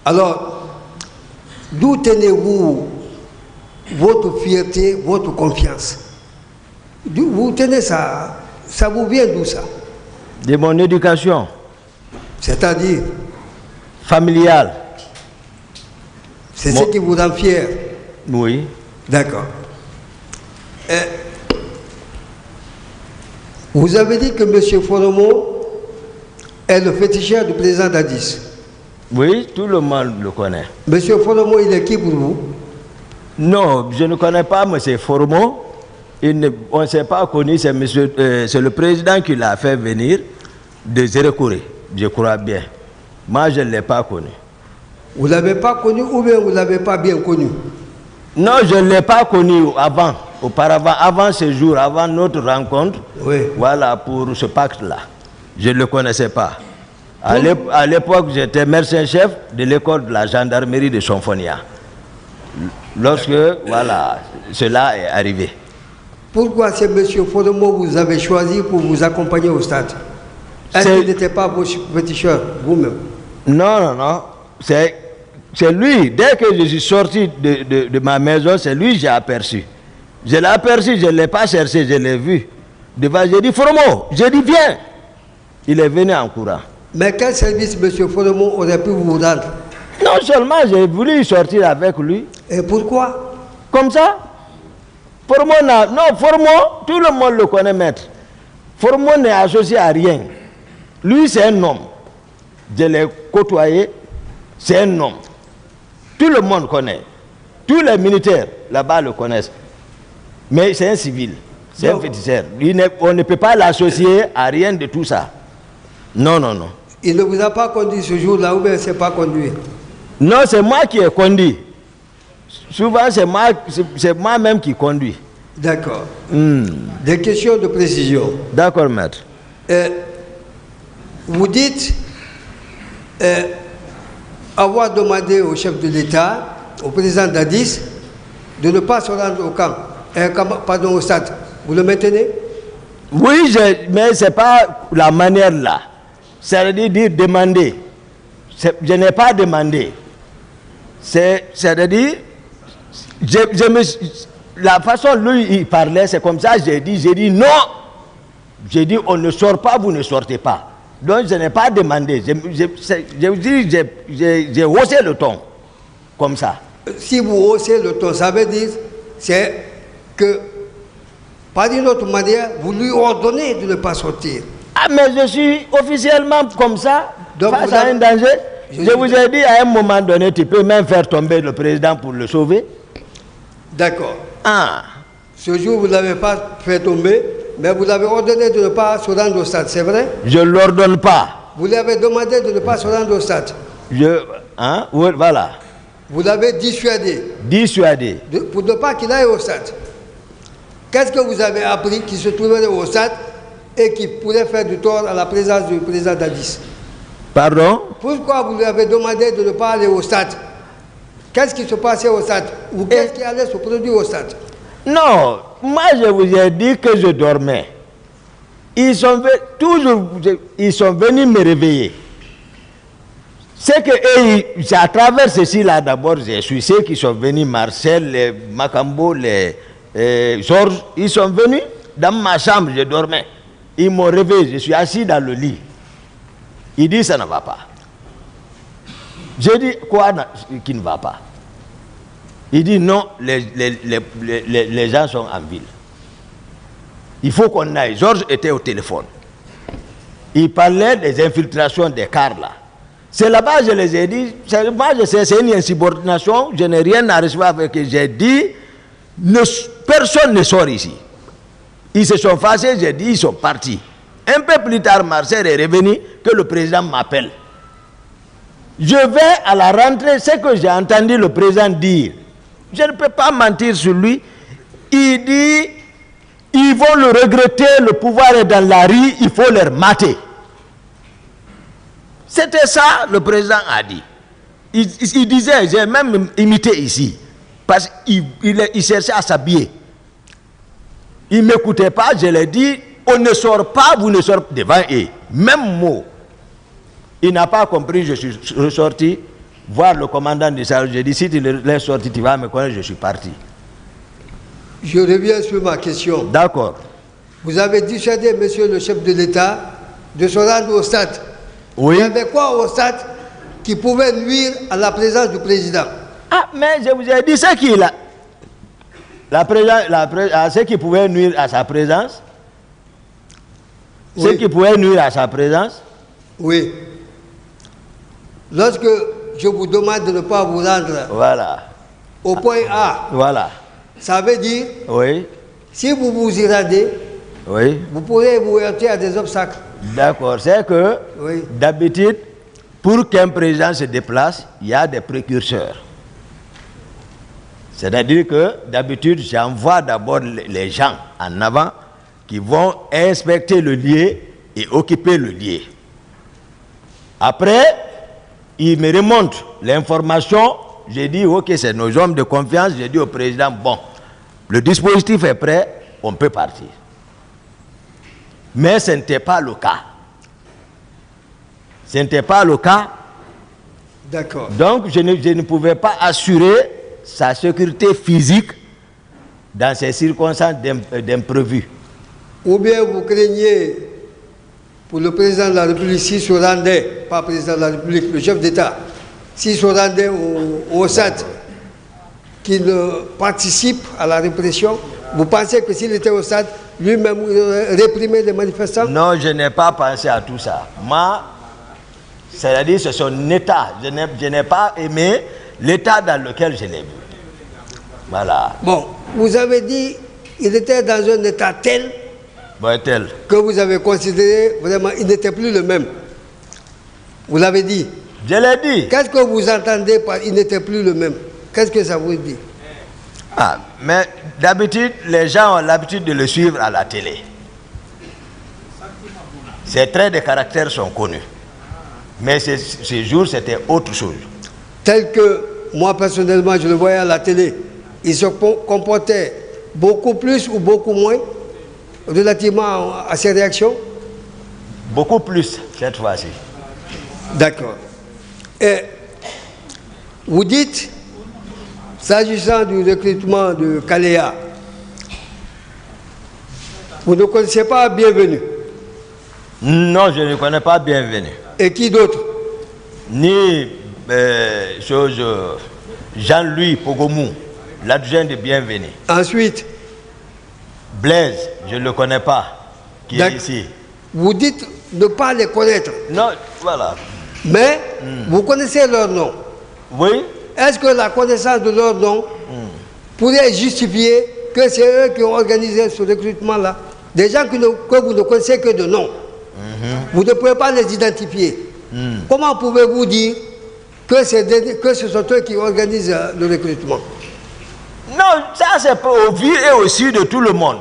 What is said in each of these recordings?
Alors, d'où tenez-vous votre fierté, votre confiance? D'où vous tenez ça? Ça vous vient d'où ça? De mon éducation. C'est-à-dire? Familiale. C'est ce qui vous rend fier? Oui. D'accord. Vous avez dit que M. Foromo est le féticheur du président Dadis. Oui, tout le monde le connaît. M. Foromo, il est qui pour vous? Non, je ne connais pas M. Foromo. On ne s'est pas connu, c'est le président qui l'a fait venir de Zérekouré, je crois bien. Moi, je ne l'ai pas connu. Vous ne l'avez pas connu ou bien vous ne l'avez pas bien connu? Non, je ne l'ai pas connu auparavant, avant ce jour, avant notre rencontre. Oui. Voilà, pour ce pacte-là. Je ne le connaissais pas. À l'époque, j'étais médecin-chef de l'école de la gendarmerie de Sonfonia. Lorsque, voilà, cela est arrivé. Pourquoi c'est M. Foromo que vous avez choisi pour vous accompagner au stade? Est-ce qu'il n'était pas vos féticheurs, vous-même? Non. C'est lui. Dès que je suis sorti de ma maison, c'est lui que j'ai aperçu. Je l'ai aperçu, je ne l'ai pas cherché, je l'ai vu. Devant, j'ai dit, Foromo, j'ai dit, viens. Il est venu en courant. Mais quel service M. Foromo aurait pu vous rendre? Non seulement j'ai voulu sortir avec lui. Et pourquoi? Comme ça. Foromo, tout le monde le connaît, maître. Foromo n'est associé à rien. Lui, c'est un homme. Je l'ai côtoyé, c'est un homme. Tout le monde connaît. Tous les militaires là-bas le connaissent. Mais c'est un civil, c'est un féticheur. On ne peut pas l'associer à rien de tout ça. Non. Il ne vous a pas conduit ce jour-là ou bien il ne s'est pas conduit? Non, c'est moi qui ai conduit. Souvent, c'est moi-même qui conduis. D'accord. Des questions de précision. D'accord, maître. Vous dites avoir demandé au chef de l'État, au président Dadis, de ne pas se rendre au camp, au stade. Vous le maintenez? Oui, mais ce n'est pas la manière là. C'est-à-dire demander. Je n'ai pas demandé. C'est-à-dire, la façon dont lui il parlait, c'est comme ça, j'ai dit non. J'ai dit on ne sort pas, vous ne sortez pas. Donc je n'ai pas demandé. J'ai haussé le ton, comme ça. Si vous haussez le ton, ça veut dire c'est que, par une autre manière, vous lui ordonnez de ne pas sortir. Ah mais je suis officiellement comme ça, donc face à un danger. Je vous ai dit à un moment donné, tu peux même faire tomber le président pour le sauver. D'accord. Ah. Ce jour, vous ne l'avez pas fait tomber, mais vous l'avez ordonné de ne pas se rendre au stade, c'est vrai? Je ne l'ordonne pas. Vous lui avez demandé de ne pas se rendre au stade. Oui, voilà. Vous l'avez dissuadé. Dissuadé. Pour ne pas qu'il aille au stade. Qu'est-ce que vous avez appris qui se trouverait au stade et qui pourrait faire du tort à la présence du président Dadis? Pardon? Pourquoi vous lui avez demandé de ne pas aller au stade? Qu'est-ce qui se passait au stade? Ou qu'est-ce qui allait se produire au stade? Non, moi je vous ai dit que je dormais. Ils sont venus me réveiller. C'est à travers ceci là d'abord, je suis ceux qui sont venus, Marcel, les Macambo, les Georges, ils sont venus dans ma chambre, je dormais. Ils m'ont réveillé, je suis assis dans le lit. Il dit ça ne va pas. J'ai dit quoi qui ne va pas? Il dit non, les gens sont en ville. Il faut qu'on aille. Georges était au téléphone. Il parlait des infiltrations des cars là. C'est là-bas je les ai dit, moi je sais, c'est une insubordination, je n'ai rien à recevoir avec eux. J'ai dit, personne ne sort ici. Ils se sont fâchés, j'ai dit, ils sont partis. Un peu plus tard, Marcel est revenu, que le président m'appelle. Je vais à la rentrée, ce que j'ai entendu le président dire. Je ne peux pas mentir sur lui. Il dit, ils vont le regretter, le pouvoir est dans la rue, il faut leur mater. C'était ça, le président a dit. Il disait, j'ai même imité ici, parce qu'il cherchait à s'habiller. Il ne m'écoutait pas, je l'ai dit, on ne sort pas, vous ne sortez devant eux. Même mot. Il n'a pas compris, je suis ressorti, voir le commandant de salle. J'ai dit, si tu l'es sorti, tu vas me connaître, je suis parti. Je reviens sur ma question. D'accord. Vous avez dissuadé, monsieur le chef de l'État, de se rendre au stade. Oui. Il y avait quoi au stade qui pouvait nuire à la présence du président? Ah, mais je vous ai dit ce qu'il a. Ce qui pouvait nuire à sa présence. Oui. Ce qui pouvait nuire à sa présence. Oui. Lorsque je vous demande de ne pas vous rendre Voilà. au point A, Voilà. ça veut dire, Oui. si vous vous y rendez, Oui. vous pourrez vous heurter à des obstacles. D'accord. C'est que, Oui. d'habitude, pour qu'un président se déplace, il y a des précurseurs. C'est-à-dire que, d'habitude, j'envoie d'abord les gens en avant qui vont inspecter le lieu et occuper le lieu. Après, ils me remontent l'information. J'ai dit, ok, c'est nos hommes de confiance. J'ai dit au président, bon, le dispositif est prêt, on peut partir. Mais ce n'était pas le cas. Ce n'était pas le cas. D'accord. Donc, je ne pouvais pas assurer sa sécurité physique dans ces circonstances d'imprévu. Ou bien vous craignez pour le président de la République, s'il se rendait, pas président de la République, le chef d'État, s'il se rendait au SAD, qu'il participe à la répression, vous pensez que s'il était au SAD, lui-même réprimer les manifestants? Non, je n'ai pas pensé à tout ça. Moi, c'est-à-dire c'est son état. Je n'ai pas aimé l'état dans lequel je l'ai vu. Voilà. Bon, vous avez dit qu'il était dans un état tel que vous avez considéré vraiment il n'était plus le même. Vous l'avez dit. Je l'ai dit. Qu'est-ce que vous entendez par il n'était plus le même? Qu'est-ce que ça vous dit? Ah, mais d'habitude, les gens ont l'habitude de le suivre à la télé. Ses traits de caractère sont connus. Mais ces jours, c'était autre chose. Tel que moi, personnellement, je le voyais à la télé, il se comportait beaucoup plus ou beaucoup moins relativement à ses réactions? Beaucoup plus, cette fois-ci. D'accord. Et vous dites, s'agissant du recrutement de Kaléa, vous ne connaissez pas Bienvenue? Non, je ne connais pas Bienvenue. Et qui d'autre? Ni Jean-Louis Pogomou, l'adjoint de Bienvenue. Ensuite? Blaise, je ne le connais pas, qui est ici. Vous dites ne pas les connaître. Non, voilà. Mais vous connaissez leur nom. Oui. Est-ce que la connaissance de leur nom pourrait justifier que c'est eux qui ont organisé ce recrutement-là? Des gens que vous ne connaissez que de nom. Vous ne pouvez pas les identifier. Comment pouvez-vous dire que ce sont eux qui organisent le recrutement? Non, ça c'est au vu et au su de tout le monde.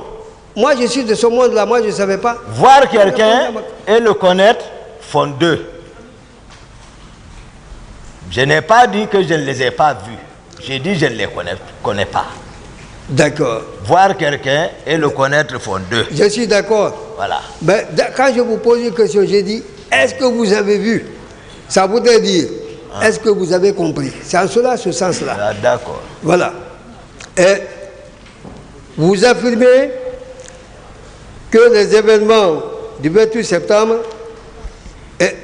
Moi je suis de ce monde-là, moi je ne savais pas. Voir quelqu'un et le connaître font deux. Je n'ai pas dit que je ne les ai pas vus. J'ai dit que je ne les connais pas. D'accord. Voir quelqu'un et le connaître font deux. Je suis d'accord. Voilà. Mais quand je vous pose une question, j'ai dit, est-ce que vous avez vu? Ça voudrait dire, est-ce que vous avez compris? C'est en cela, ce sens-là. Ah, d'accord. Voilà. Et vous affirmez que les événements du 28 septembre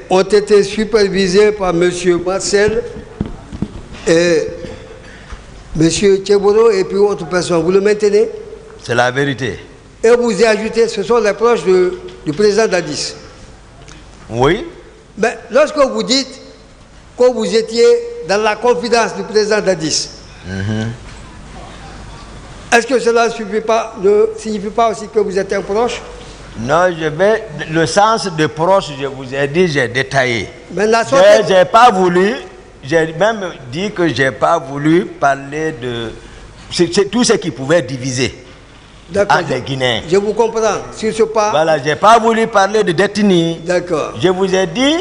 ont été supervisés par M. Marcel et M. Tcheboro et puis autres personnes. Vous le maintenez? C'est la vérité. Et vous y ajoutez, ce sont les proches du président Dadis. Oui. Mais lorsque vous dites que vous étiez dans la confidence du président Dadis, est-ce que cela ne signifie pas aussi que vous êtes un proche? Non, le sens de proche, je vous ai dit, j'ai détaillé. Mais la j'ai pas voulu, j'ai même dit que j'ai pas voulu parler de tout ce qui pouvait diviser les Guinéens. Je vous comprends. Sur ce pas. Voilà, j'ai pas voulu parler de détenus. D'accord. Je vous ai dit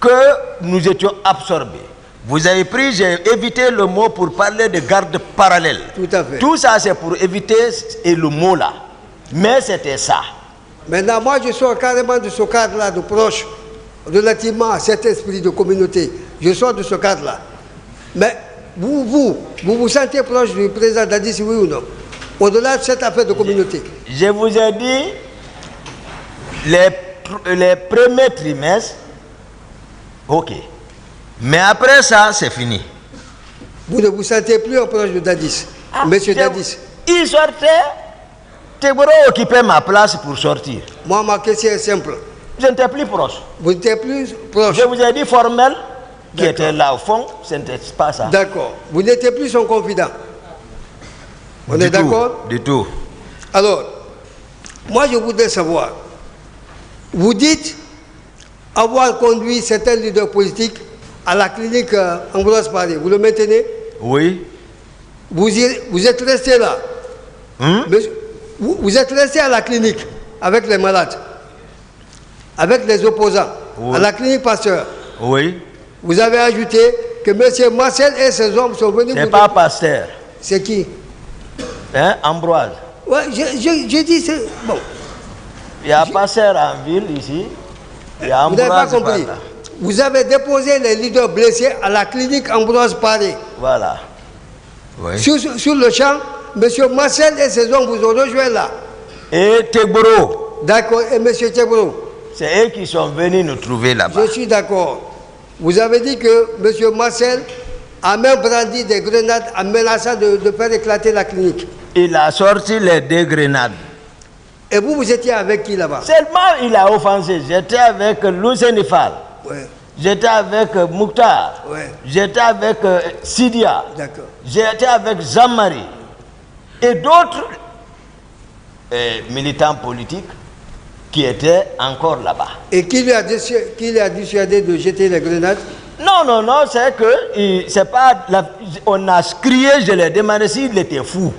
que nous étions absorbés. Vous avez pris, j'ai évité le mot pour parler de garde parallèle. Tout à fait. Tout ça, c'est pour éviter le mot là. Mais c'était ça. Maintenant, moi, je sors carrément de ce cadre-là de proche, relativement à cet esprit de communauté. Je sors de ce cadre-là. Mais vous sentez proche du président Dadis, oui ou non? Au-delà de cette affaire de communauté. Je vous ai dit, les premiers trimestres, ok. Mais après ça, c'est fini. Vous ne vous sentez plus proche de Dadis, monsieur Dadis? Il sortait, Tegboro occupait ma place pour sortir. Moi, ma question est simple. Je n'étais plus proche. Vous n'étiez plus proche? Je vous ai dit formel, qui était là au fond, ce n'était pas ça. D'accord. Vous n'étiez plus son confident. On est d'accord? Du tout. Alors, moi je voudrais savoir, vous dites avoir conduit certains leaders politiques à la clinique Ambroise Paré. Vous le maintenez? Oui. Vous êtes resté là. Vous êtes resté à la clinique avec les malades, avec les opposants, oui. À la clinique Pasteur. Oui. Vous avez ajouté que M. Marcel et ses hommes sont venus... C'est pas Pasteur. C'est qui? Hein, Ambroise. Oui, j'ai dit... Bon. Il y a Pasteur en ville ici. Il y a Vous n'avez pas Ambroise compris. par là. Vous avez déposé les leaders blessés à la clinique Ambroise Paré. Voilà. Oui. Sur le champ, M. Marcel et ses hommes vous ont rejoint là. Et Tegboro. D'accord, et M. Tchebro. C'est eux qui sont venus nous trouver là-bas. Je suis d'accord. Vous avez dit que M. Marcel a même brandi des grenades en menaçant de faire éclater la clinique. Il a sorti les 2 grenades. Et vous étiez avec qui là-bas? Seulement il a offensé. J'étais avec Lousenifal. Ouais. J'étais avec Mouktar. Ouais. J'étais avec Sidia. D'accord. J'étais avec Jean-Marie. Et d'autres militants politiques qui étaient encore là-bas. Et qui lui a dissuadé de jeter les grenades? Non, c'est que c'est pas on a crié, je l'ai demandé s'il était fou.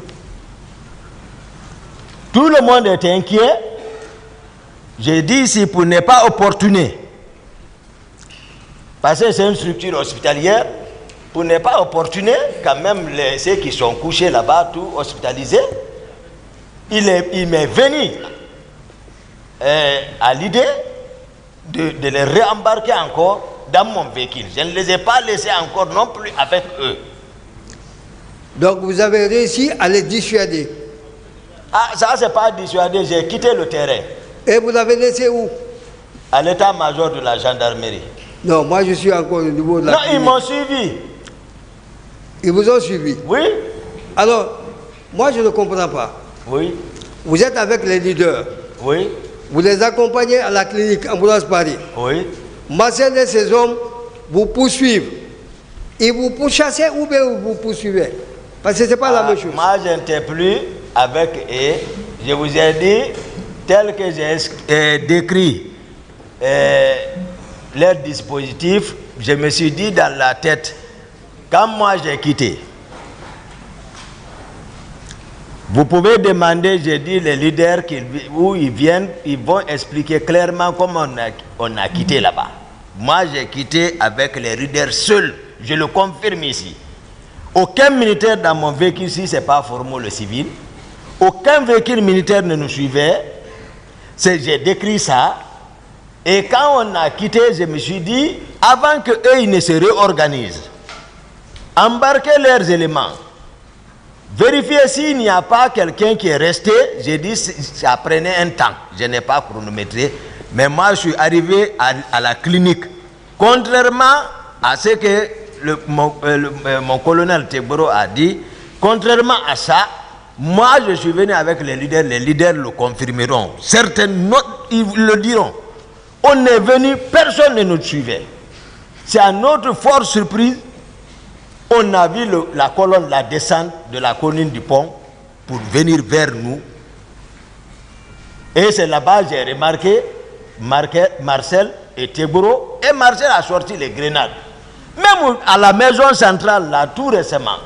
Tout le monde était inquiet. J'ai dit ici pour ne pas opportuner. Parce que c'est une structure hospitalière, pour ne pas opportuner, quand même ceux qui sont couchés là-bas, tout hospitalisés, il m'est venu à l'idée de les réembarquer encore dans mon véhicule. Je ne les ai pas laissés encore non plus avec eux. Donc vous avez réussi à les dissuader? Ah, ça c'est pas dissuadé, j'ai quitté le terrain. Et vous l'avez laissé où? À l'état-major de la gendarmerie. Non, moi je suis encore au niveau de la... Non, ils m'ont suivi. Ils vous ont suivi? Oui. Alors, moi je ne comprends pas. Oui. Vous êtes avec les leaders. Oui. Vous les accompagnez à la clinique Ambroise Paré. Oui. Marcel et ses hommes vous poursuivent. Ils vous pourchassent ou bien vous poursuivez? Parce que ce n'est pas la même chose. Moi, je n'étais plus avec eux. Je vous ai dit, tel que j'ai décrit leur dispositif, je me suis dit dans la tête, quand moi j'ai quitté, vous pouvez demander, j'ai dit, les leaders où ils viennent, ils vont expliquer clairement comment on a quitté là-bas. Moi, j'ai quitté avec les leaders seuls, je le confirme ici. Aucun militaire dans mon véhicule ici, ce n'est pas Formo le civil. Aucun véhicule militaire ne nous suivait. J'ai décrit ça. Et quand on a quitté, je me suis dit, avant qu'eux ils ne se réorganisent, embarquer leurs éléments, vérifier s'il n'y a pas quelqu'un qui est resté. J'ai dit, ça prenait un temps. Je n'ai pas chronométré. Mais moi, je suis arrivé à la clinique. Contrairement à ce que mon colonel Tegboro a dit, contrairement à ça, moi, je suis venu avec les leaders le confirmeront. Certains, ils le diront. On est venu, personne ne nous suivait. C'est à notre forte surprise, on a vu la colonne, la descente de la colline du pont pour venir vers nous. Et c'est là-bas que j'ai remarqué Marcel et Tegboro. Et Marcel a sorti les grenades. Même à la maison centrale, là, tout récemment,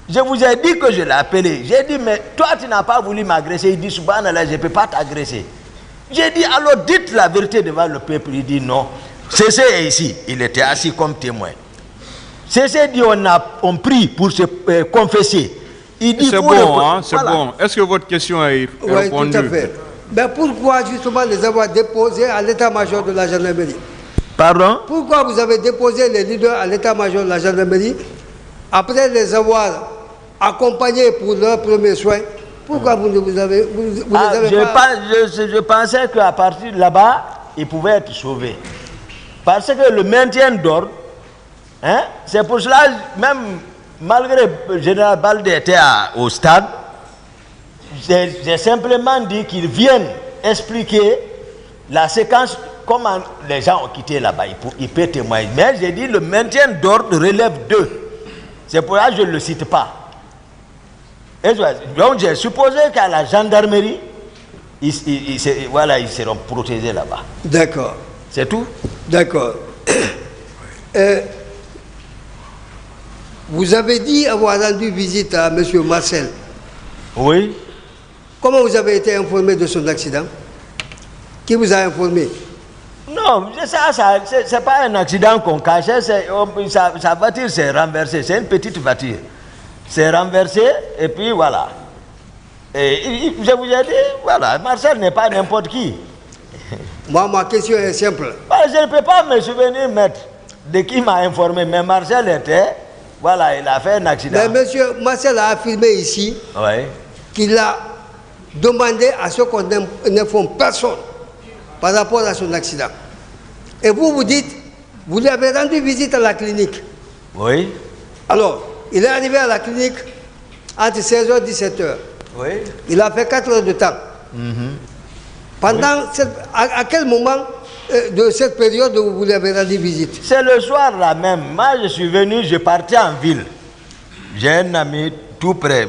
je vous ai dit que je l'ai appelé. J'ai dit, mais toi, tu n'as pas voulu m'agresser. Il dit, subhanallah, je ne peux pas t'agresser. J'ai dit, alors dites la vérité devant le peuple. Il dit, non. Cessez est ici. Il était assis comme témoin. Cessez dit, on prie pour se confesser. Il dit, c'est bon, hein, c'est voilà. Bon. Est-ce que votre question est répondue? Oui, tout à fait. Mais pourquoi justement les avoir déposés à l'état-major de la gendarmerie? Pardon? Pourquoi vous avez déposé les leaders à l'état-major de la gendarmerie après les avoir accompagnés pour leurs premiers soins, pourquoi vous ne vous avez, vous les avez pas... Je pensais qu'à partir de là-bas, ils pouvaient être sauvés. Parce que le maintien d'ordre, hein, c'est pour cela, même malgré que le général Baldé était au stade, j'ai simplement dit qu'ils viennent expliquer la séquence, comment les gens ont quitté là-bas. Il peut témoigner. Mais j'ai dit le maintien d'ordre relève d'eux. C'est pour ça que je ne le cite pas. Et donc j'ai supposé qu'à la gendarmerie, ils seront protégés là-bas. D'accord. C'est tout? D'accord. Vous avez dit avoir rendu visite à M. Marcel. Oui. Comment vous avez été informé de son accident? Qui vous a informé? Non, ça c'est pas un accident qu'on cachait. Sa voiture s'est renversée. C'est une petite voiture. C'est renversé et puis voilà. Et je vous ai dit, voilà, Marcel n'est pas n'importe qui. Moi, ma question est simple. Je ne peux pas me souvenir, maître, de qui m'a informé, mais Marcel était, voilà, il a fait un accident. Mais monsieur Marcel a affirmé ici qu'il a demandé à ce qu'on n'informe personne par rapport à son accident. Et vous dites, vous lui avez rendu visite à la clinique. Oui. Alors, il est arrivé à la clinique entre 16h et 17h. Oui. Il a fait 4 heures de temps. Pendant à quel moment de cette période où vous lui avez rendu visite? C'est le soir là même. Moi, je suis venu, je partais en ville. J'ai un ami tout près,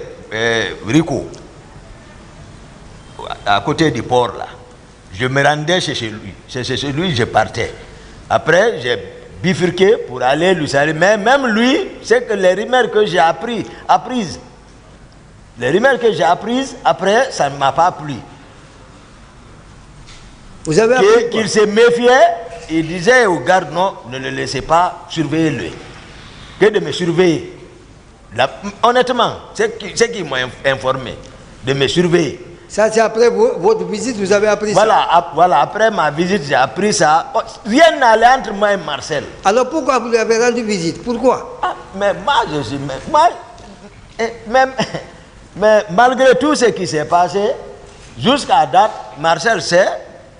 Rico, à côté du port là. Je me rendais chez lui. C'est chez lui que je partais. Après, j'ai bifurqué pour aller lui saluer. Mais même lui, c'est que les rumeurs que j'ai apprises, les rumeurs que j'ai apprises, après, ça ne m'a pas plu. Vous avez appris qu'il se méfiait, il disait aux gardes, non, ne le laissez pas, surveillez-le. Que de me surveiller. Là, honnêtement, c'est qui m'a informé, de me surveiller. Ça, c'est après votre visite, vous avez appris ça? Voilà, après ma visite, j'ai appris ça. Rien n'allait entre moi et Marcel. Alors pourquoi vous lui avez rendu visite? Pourquoi? Mais moi, je suis... Mais malgré tout ce qui s'est passé, jusqu'à date, Marcel sait,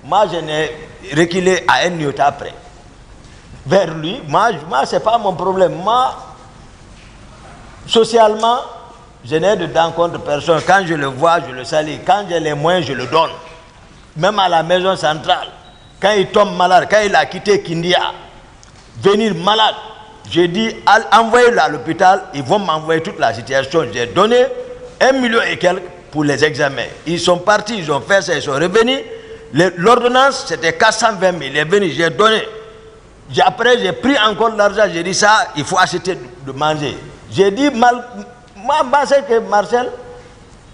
moi je n'ai reculé à un iota près. Vers lui, moi c'est pas mon problème. Moi, socialement, je n'ai de dents contre personne. Quand je le vois, je le salue. Quand j'ai les moyens, je le donne. Même à la maison centrale, quand il tombe malade, quand il a quitté Kindia, venir malade, j'ai dit, envoyez-le à l'hôpital, ils vont m'envoyer toute la situation. J'ai donné 1 million et quelques pour les examens. Ils sont partis, ils ont fait ça, ils sont revenus. L'ordonnance, c'était 420 000. Il est venu, j'ai donné. Après, j'ai pris encore l'argent, j'ai dit ça, il faut acheter de manger. J'ai dit, moi, c'est que Marcel,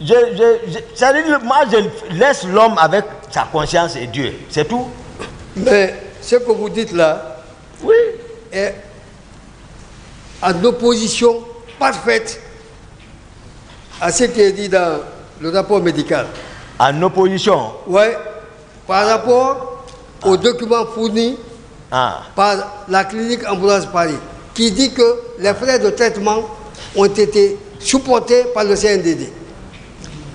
moi, je laisse l'homme avec sa conscience et Dieu. C'est tout. Mais ce que vous dites là, oui, est en opposition parfaite à ce qui est dit dans le rapport médical. En opposition? Oui, par rapport aux documents fournis par la clinique Ambulance Paris, qui dit que les frais de traitement ont été supportés par le CNDD.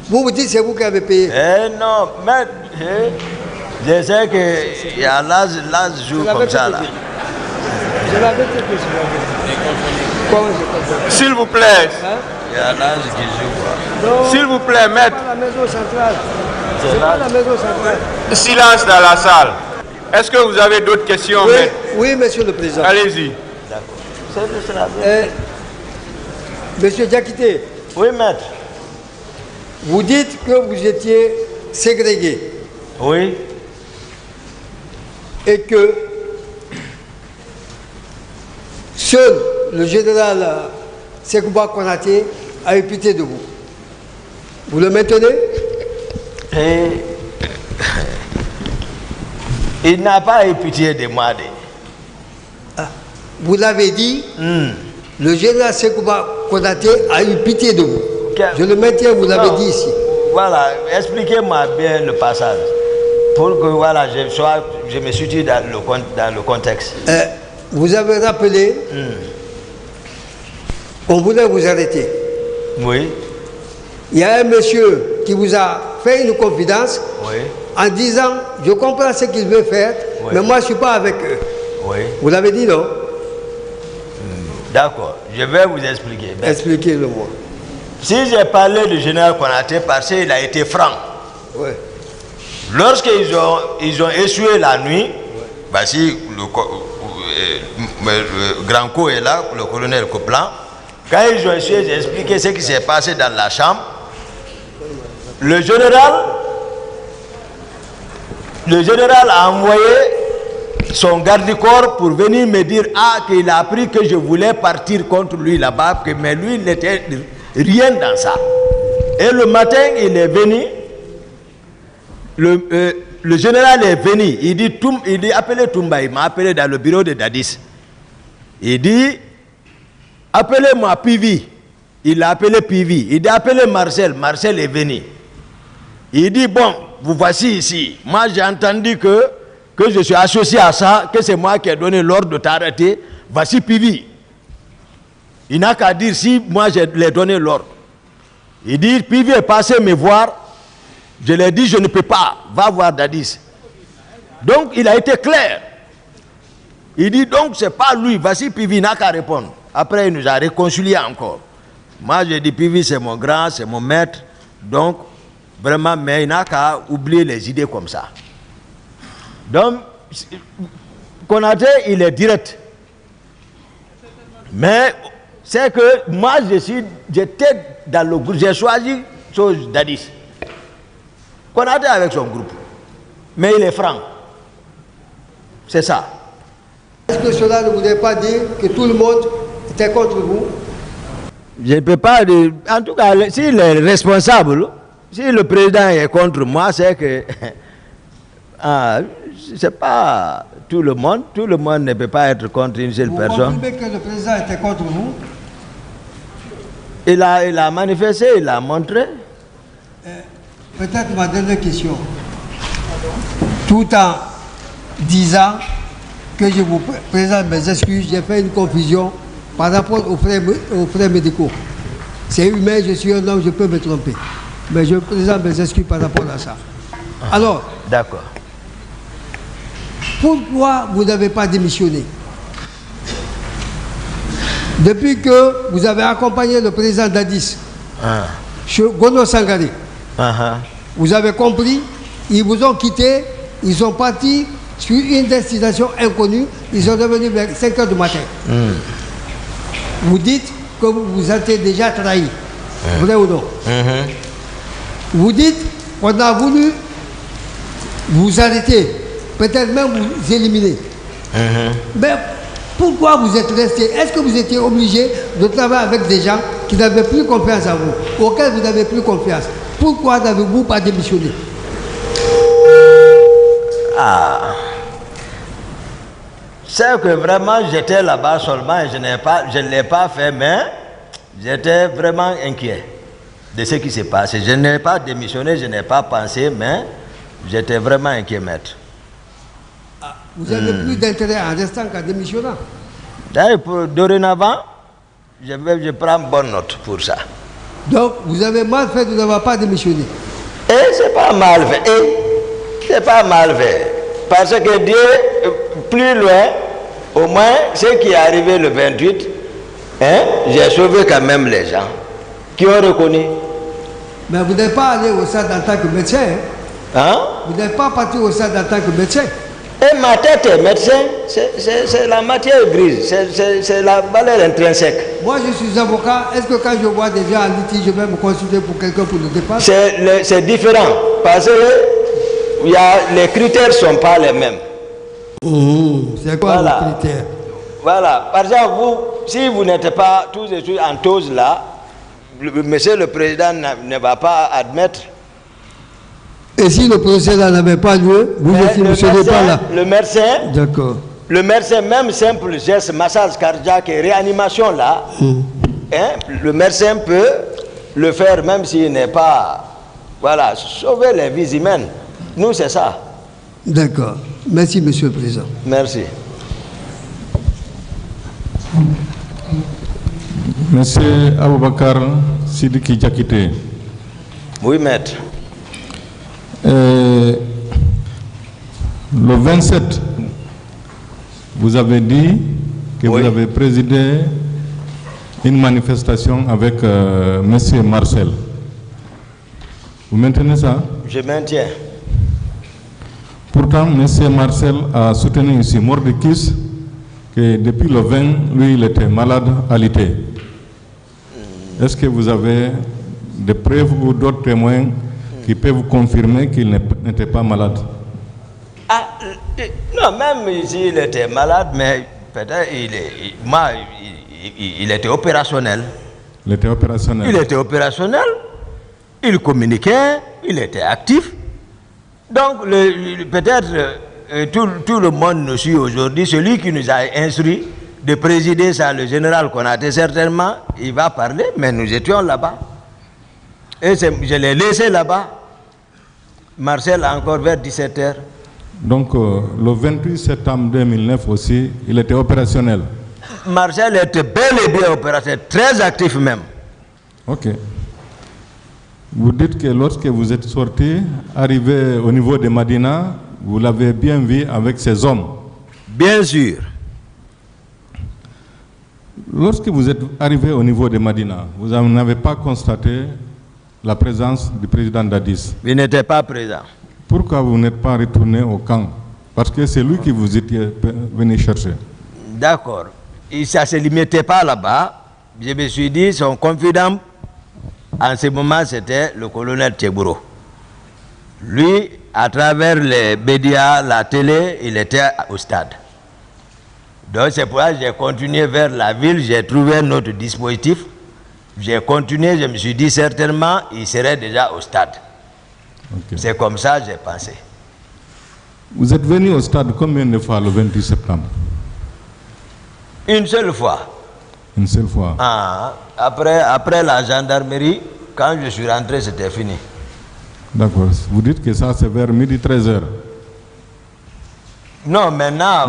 Vous dites c'est vous qui avez payé. Non, mais je sais qu'il y a l'âge joue comme ça là. Je l'avais dit que s'il vous plaît. Il y a l'âge qui joue. S'il vous plaît, maître. C'est pas la maison centrale. C'est pas la maison centrale. Silence dans la salle. Est-ce que vous avez d'autres questions, oui, maître? Oui, monsieur le président. Allez-y. D'accord. Monsieur Diakité. Oui, maître. Vous dites que vous étiez ségrégué. Oui. Et que seul le général Sekouba Konaté a eu pitié de vous. Vous le maintenez? Il n'a pas eu pitié de moi. Vous l'avez dit, le général Sekouba Konaté a eu pitié de vous. Je le maintiens, vous l'avez dit ici. Voilà, expliquez-moi bien le passage. Pour que voilà, je me situe dans le contexte. Vous avez rappelé On voulait vous arrêter. Oui. Il y a un monsieur qui vous a fait une confidence Oui. en disant, je comprends ce qu'il veut faire, Oui. mais moi je ne suis pas avec eux. Oui. Vous l'avez dit, non? D'accord. Je vais vous expliquer. Expliquez-le-moi. Si j'ai parlé du général Konaté, parce qu'il a été franc. Oui. Lorsqu'ils ont échoué la nuit, voici le grand co est là, le colonel Coplan. Quand ils ont essayé d'expliquer ce qui s'est passé dans la chambre, le général a envoyé son garde-corps pour venir me dire qu'il a appris que je voulais partir contre lui là-bas, mais lui il n'était rien dans ça. Et le matin, il est venu, le général est venu, il dit appelez Toumba, il m'a appelé dans le bureau de Dadis. Il dit appelez-moi Pivi. Il a appelé Pivi. Il dit appelez Marcel. Marcel est venu. Il dit bon, vous voici ici. Moi j'ai entendu que je suis associé à ça, que c'est moi qui ai donné l'ordre de t'arrêter. Voici Pivi. Il n'a qu'à dire si moi je lui ai donné l'ordre. Il dit Pivi est passé me voir. Je lui ai dit je ne peux pas. Va voir Dadis. Donc il a été clair. Il dit donc c'est pas lui. Voici Pivi, il n'a qu'à répondre. Après il nous a réconciliés encore. Moi j'ai dit Pivi c'est mon grand, c'est mon maître. Donc vraiment, mais il n'a qu'à oublier les idées comme ça. Donc, Konaté, il est direct. Mais c'est que moi, j'étais dans le groupe, j'ai choisi chose Dadis. Konaté avec son groupe. Mais il est franc. C'est ça. Est-ce que cela ne voudrait pas dire que tout le monde était contre vous? Je ne peux pas dire. En tout cas, s'il est responsable, si le président est contre moi, c'est que. C'est pas tout le monde ne peut pas être contre une seule personne. Vous confirmez que le président était contre vous? Il a manifesté, il a montré. Peut-être ma dernière question. Tout en disant que je vous présente mes excuses, j'ai fait une confusion par rapport aux frais médicaux. C'est humain, je suis un homme, je peux me tromper. Mais je présente mes excuses par rapport à ça. Alors, d'accord. Pourquoi vous n'avez pas démissionné? Depuis que vous avez accompagné le président Dadis, chez Gono Sangaré, vous avez compris, ils vous ont quitté, ils sont partis sur une destination inconnue, ils sont revenus vers 5 h du matin. Vous dites que vous vous sentez déjà trahi. Vrai ou non? Vous dites qu'on a voulu vous arrêter. Peut-être même vous éliminer. Mais pourquoi vous êtes resté? Est-ce que vous étiez obligé de travailler avec des gens qui n'avaient plus confiance en vous, auxquels vous n'avez plus confiance? Pourquoi n'avez-vous pas démissionné? C'est que vraiment j'étais là-bas seulement et je ne l'ai pas fait, mais j'étais vraiment inquiet de ce qui s'est passé. Je n'ai pas démissionné, je n'ai pas pensé, mais j'étais vraiment inquiet, maître. Vous avez plus d'intérêt en restant qu'en démissionnant. Dorénavant, je prends bonne note pour ça. Donc, vous avez mal fait de n'avoir pas démissionné. Et c'est pas mal fait. C'est pas mal fait. Parce que Dieu, plus loin, au moins, ce qui est arrivé le 28, j'ai sauvé quand même les gens qui ont reconnu. Mais vous n'êtes pas allé au stade en tant que médecin. Vous n'êtes pas parti au stade en tant que médecin. Et ma tête est médecin, c'est la matière grise, c'est la valeur intrinsèque. Moi je suis avocat, est-ce que quand je vois des gens en litige, je vais me consulter pour quelqu'un pour le départ? C'est différent, parce que les critères ne sont pas les mêmes. C'est quoi les critères? Voilà, par exemple, si vous n'êtes pas tous et tous en tose là, monsieur le président ne va pas admettre. Et si le procès n'avait pas lieu, vous ne serez pas là. Le médecin, d'accord. Le médecin, même simple geste, massage cardiaque et réanimation là, le médecin peut le faire même s'il n'est pas, voilà, sauver les vies humaines. Nous, c'est ça. D'accord. Merci, monsieur le président. Merci. Monsieur Aboubakar Sidiki Diakité. Oui, maître. Le 27, vous avez dit que Oui. vous avez présidé une manifestation avec Monsieur Marcel. Vous maintenez ça? Je maintiens. Pourtant, Monsieur Marcel a soutenu ici Mordekis que depuis le 20, lui, il était malade alité. Est-ce que vous avez des preuves ou d'autres témoins qui peuvent vous confirmer qu'il n'était pas malade? Ah, non, même ici, il était malade, mais peut-être il était opérationnel. Il était opérationnel. Il était opérationnel, il communiquait, il était actif. Donc, peut-être tout le monde nous suit aujourd'hui. Celui qui nous a instruit de présider ça, le général Konaté, certainement, il va parler, mais nous étions là-bas. Et je l'ai laissé là-bas. Marcel, encore vers 17h. Donc, le 28 septembre 2009 aussi, il était opérationnel. Marcel était bel et bien opérationnel, très actif même. Ok. Vous dites que lorsque vous êtes sorti, arrivé au niveau de Madina, vous l'avez bien vu avec ses hommes. Bien sûr. Lorsque vous êtes arrivé au niveau de Madina, vous n'avez pas constaté la présence du président Dadis. Il n'était pas présent. Pourquoi vous n'êtes pas retourné au camp? Parce que c'est lui qui vous était venu chercher. D'accord. Et ça ne se limitait pas là-bas. Je me suis dit, son confident, en ce moment, c'était le colonel Tchegouro. Lui, à travers les médias, la télé, il était au stade. Donc c'est pour ça que j'ai continué vers la ville, j'ai trouvé un autre dispositif. J'ai continué, je me suis dit certainement, il serait déjà au stade. Okay. C'est comme ça que j'ai pensé. Vous êtes venu au stade combien de fois le 28 septembre? Une seule fois. Une seule fois. Ah, après la gendarmerie, quand je suis rentré, c'était fini. D'accord. Vous dites que ça c'est vers midi 13h. Non, maintenant,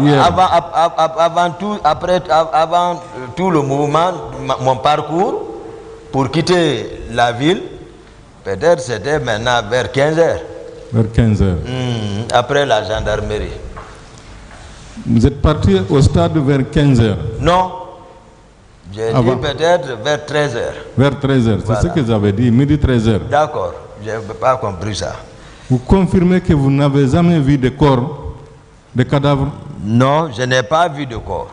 avant tout le mouvement, mon parcours, pour quitter la ville, peut-être c'était maintenant vers 15h. Vers 15h. Après la gendarmerie. Vous êtes parti au stade vers 15h. Non, j'ai dit peut-être vers 13h. Vers 13h, c'est ce que vous avez dit, midi 13h. D'accord, je n'ai pas compris ça. Vous confirmez que vous n'avez jamais vu de corps, de cadavres? Non, je n'ai pas vu de corps.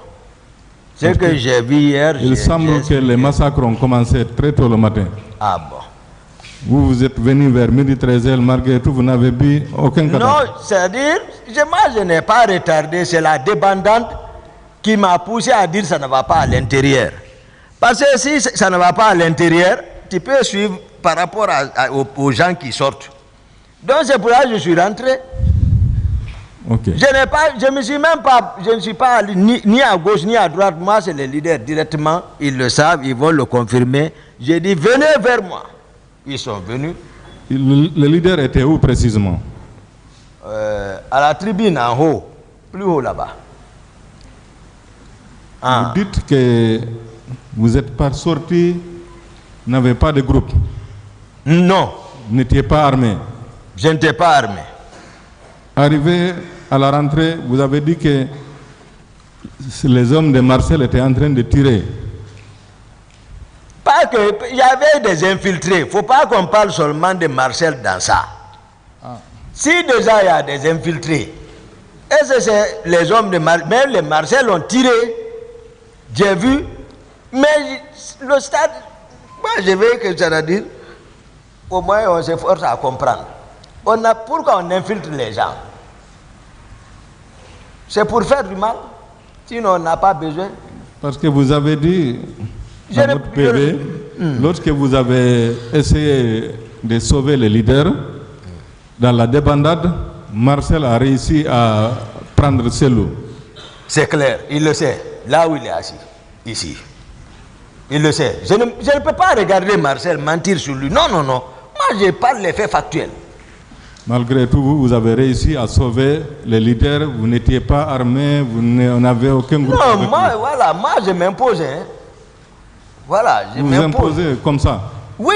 Ce que j'ai vu hier... Il semble que les massacres ont commencé très tôt le matin. Ah bon. Vous êtes venu vers midi 13h, malgré tout, vous n'avez vu aucun cadavre? Non, c'est-à-dire, moi je n'ai pas retardé, c'est la débandante qui m'a poussé à dire que ça ne va pas à l'intérieur. Parce que si ça ne va pas à l'intérieur, tu peux suivre par rapport aux gens qui sortent. Donc c'est pour ça que je suis rentré. Okay. Je ne suis pas allé ni à gauche ni à droite. Moi, c'est les leaders directement. Ils le savent, ils vont le confirmer. J'ai dit, venez vers moi. Ils sont venus. Le leader était où précisément? À la tribune en haut, plus haut là-bas. Vous dites que vous n'êtes pas sorti, n'avez pas de groupe? Non. Vous n'étiez pas armé? Je n'étais pas armé. Arrivé à la rentrée, vous avez dit que les hommes de Marcel étaient en train de tirer. Pas que, il y avait des infiltrés. Il ne faut pas qu'on parle seulement de Marcel dans ça. Si déjà il y a des infiltrés, et c'est les hommes de Marcel, même les Marcel ont tiré, j'ai vu, mais le stade, moi je veux que ça veut dire, au moins on s'efforce à comprendre. Pourquoi on infiltre les gens? C'est pour faire du mal, sinon on n'a pas besoin. Parce que vous avez dit dans votre PV, lorsque vous avez essayé de sauver les leaders, dans la débandade, Marcel a réussi à prendre Selou. C'est clair, il le sait, là où il est assis, ici. Il le sait. Je ne peux pas regarder Marcel mentir sur lui. Non, non, non. Moi, je parle des faits factuels. Malgré tout, vous avez réussi à sauver les leaders, vous n'étiez pas armé, vous n'avez aucun groupe. Non, moi, voilà, moi je m'impose. Hein. Voilà, je Vous m'impose. imposez comme ça. Oui,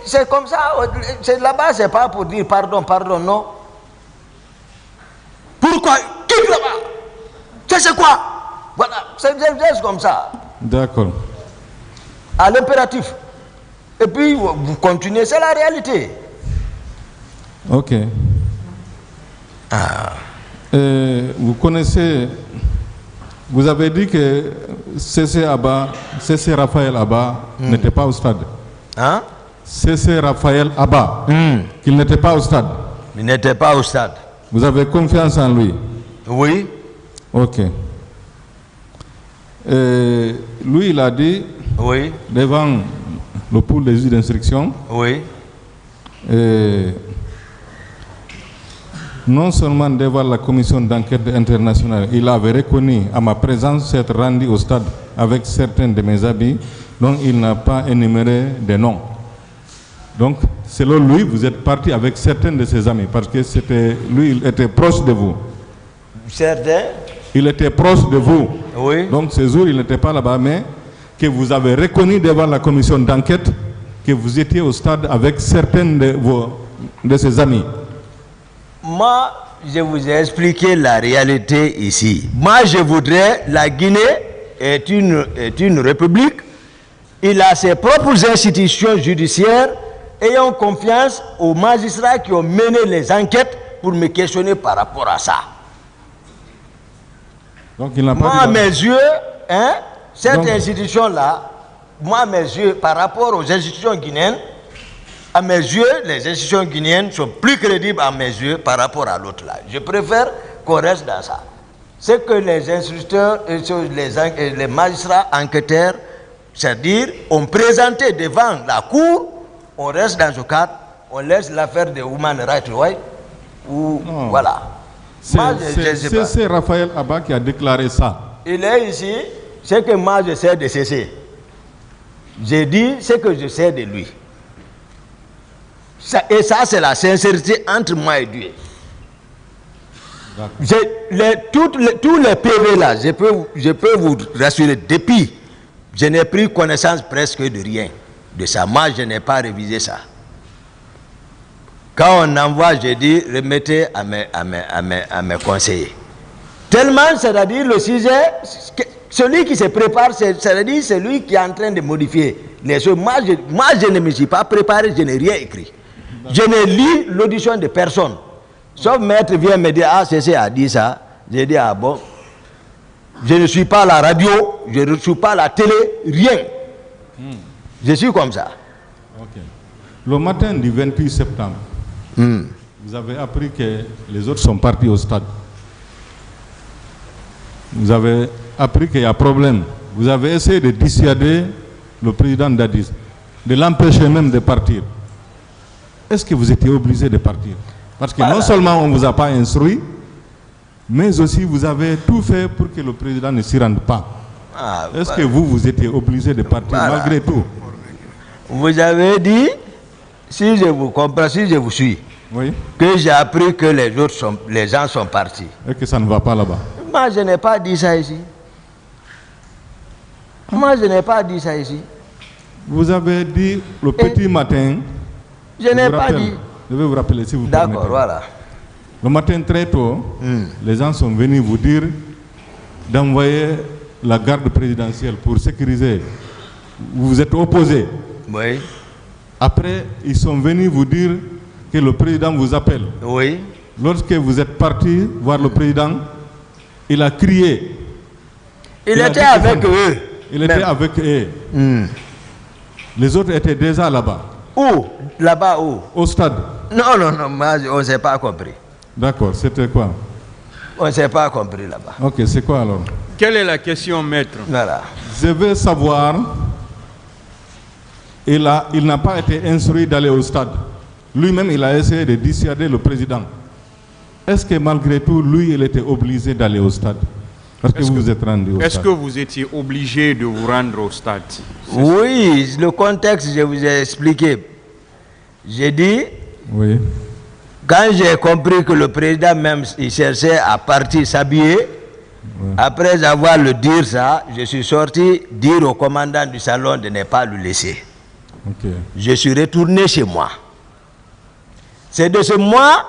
c'est comme ça. Là-bas, c'est pas pour dire pardon, non. Pourquoi? Quitte là-bas. C'est quoi? Voilà, c'est comme ça. D'accord. À l'impératif. Et puis, vous continuez, c'est la réalité. Ok. Vous connaissez, vous avez dit que C.C. Raphaël Abba n'était pas au stade. Hein? C.C. Raphaël Abba, qu'il n'était pas au stade. Il n'était pas au stade. Vous avez confiance en lui? Oui. Ok. Lui, il a dit, Oui. devant le pool des juges d'instruction, Oui. non seulement devant la commission d'enquête internationale, il avait reconnu à ma présence s'être rendu au stade avec certains de mes habits dont il n'a pas énuméré des noms. Donc, selon lui, vous êtes parti avec certains de ses amis parce que lui, il était proche de vous. Certains? Il était proche de vous. Oui. Donc, ce jour, il n'était pas là-bas, mais que vous avez reconnu devant la commission d'enquête que vous étiez au stade avec certains de ses amis. Moi, je vous ai expliqué la réalité ici. Moi, je voudrais, la Guinée est une république. Il a ses propres institutions judiciaires. Ayons confiance aux magistrats qui ont mené les enquêtes pour me questionner par rapport à ça. Donc, il n'a pas Moi, dit à mes yeux, cette institution-là, moi, à mes yeux, par rapport aux institutions guinéennes, à mes yeux, les institutions guinéennes sont plus crédibles à mes yeux par rapport à l'autre là. Je préfère qu'on reste dans ça. C'est que les instituteurs, les magistrats enquêteurs, c'est-à-dire, ont présenté devant la cour, on reste dans ce cadre, on laisse l'affaire des Human Rights, right? Ou voilà. C'est Raphaël Abba qui a déclaré ça. Il est ici, c'est que moi je sais de ceci. J'ai dit ce que je sais de lui. Et ça, c'est la sincérité entre moi et Dieu. Tous les PV là, je peux vous rassurer, depuis, je n'ai pris connaissance presque de rien de ça. Moi, je n'ai pas révisé ça. Quand on envoie, je dis, remettez à mes conseillers. Tellement, c'est-à-dire le sujet, celui qui se prépare, c'est-à-dire celui qui est en train de modifier les choses. Moi, je ne me suis pas préparé, je n'ai rien écrit. Je n'ai lu l'audition de personne. Sauf maître vient me dire, CC a dit ça. J'ai dit, bon. Je ne suis pas à la radio, je ne suis pas à la télé, rien. Je suis comme ça. Okay. Le matin du 28 septembre, vous avez appris que les autres sont partis au stade. Vous avez appris qu'il y a problème. Vous avez essayé de dissuader le président Dadis, de l'empêcher même de partir. Est-ce que vous étiez obligé de partir? Parce que non seulement on ne vous a pas instruit, mais aussi vous avez tout fait pour que le président ne s'y rende pas. Est-ce que vous étiez obligé de partir malgré tout? Vous avez dit, si je vous comprends, si je vous suis, oui, que j'ai appris que les gens sont partis. Et que ça ne va pas là-bas. Moi, je n'ai pas dit ça ici. Moi, je n'ai pas dit ça ici. Vous avez dit le petit matin. Je n'ai pas dit. Je vais vous rappeler si vous permettez. D'accord, voilà. Le matin très tôt, les gens sont venus vous dire d'envoyer la garde présidentielle pour sécuriser. Vous vous êtes opposé. Oui. Après, ils sont venus vous dire que le président vous appelle. Oui. Lorsque vous êtes parti voir le président, il a crié. Il était avec eux. Il était avec eux. Les autres étaient déjà là-bas. Où? Là-bas où? Au stade. Non, moi, on ne s'est pas compris. D'accord, c'était quoi? On ne s'est pas compris là-bas. Ok, c'est quoi alors? Quelle est la question, maître? Voilà. Je veux savoir, il n'a pas été instruit d'aller au stade. Lui-même, il a essayé de dissuader le président. Est-ce que malgré tout, lui, il était obligé d'aller au stade? Parce que vous vous êtes rendu au stade. Est-ce que vous étiez obligé de vous rendre au stade? Oui, le contexte, je vous ai expliqué. J'ai dit, oui, quand j'ai compris que le président même, il cherchait à partir s'habiller, Après avoir le dire ça, je suis sorti dire au commandant du salon de ne pas le laisser. Ok. Je suis retourné chez moi. C'est de ce mois,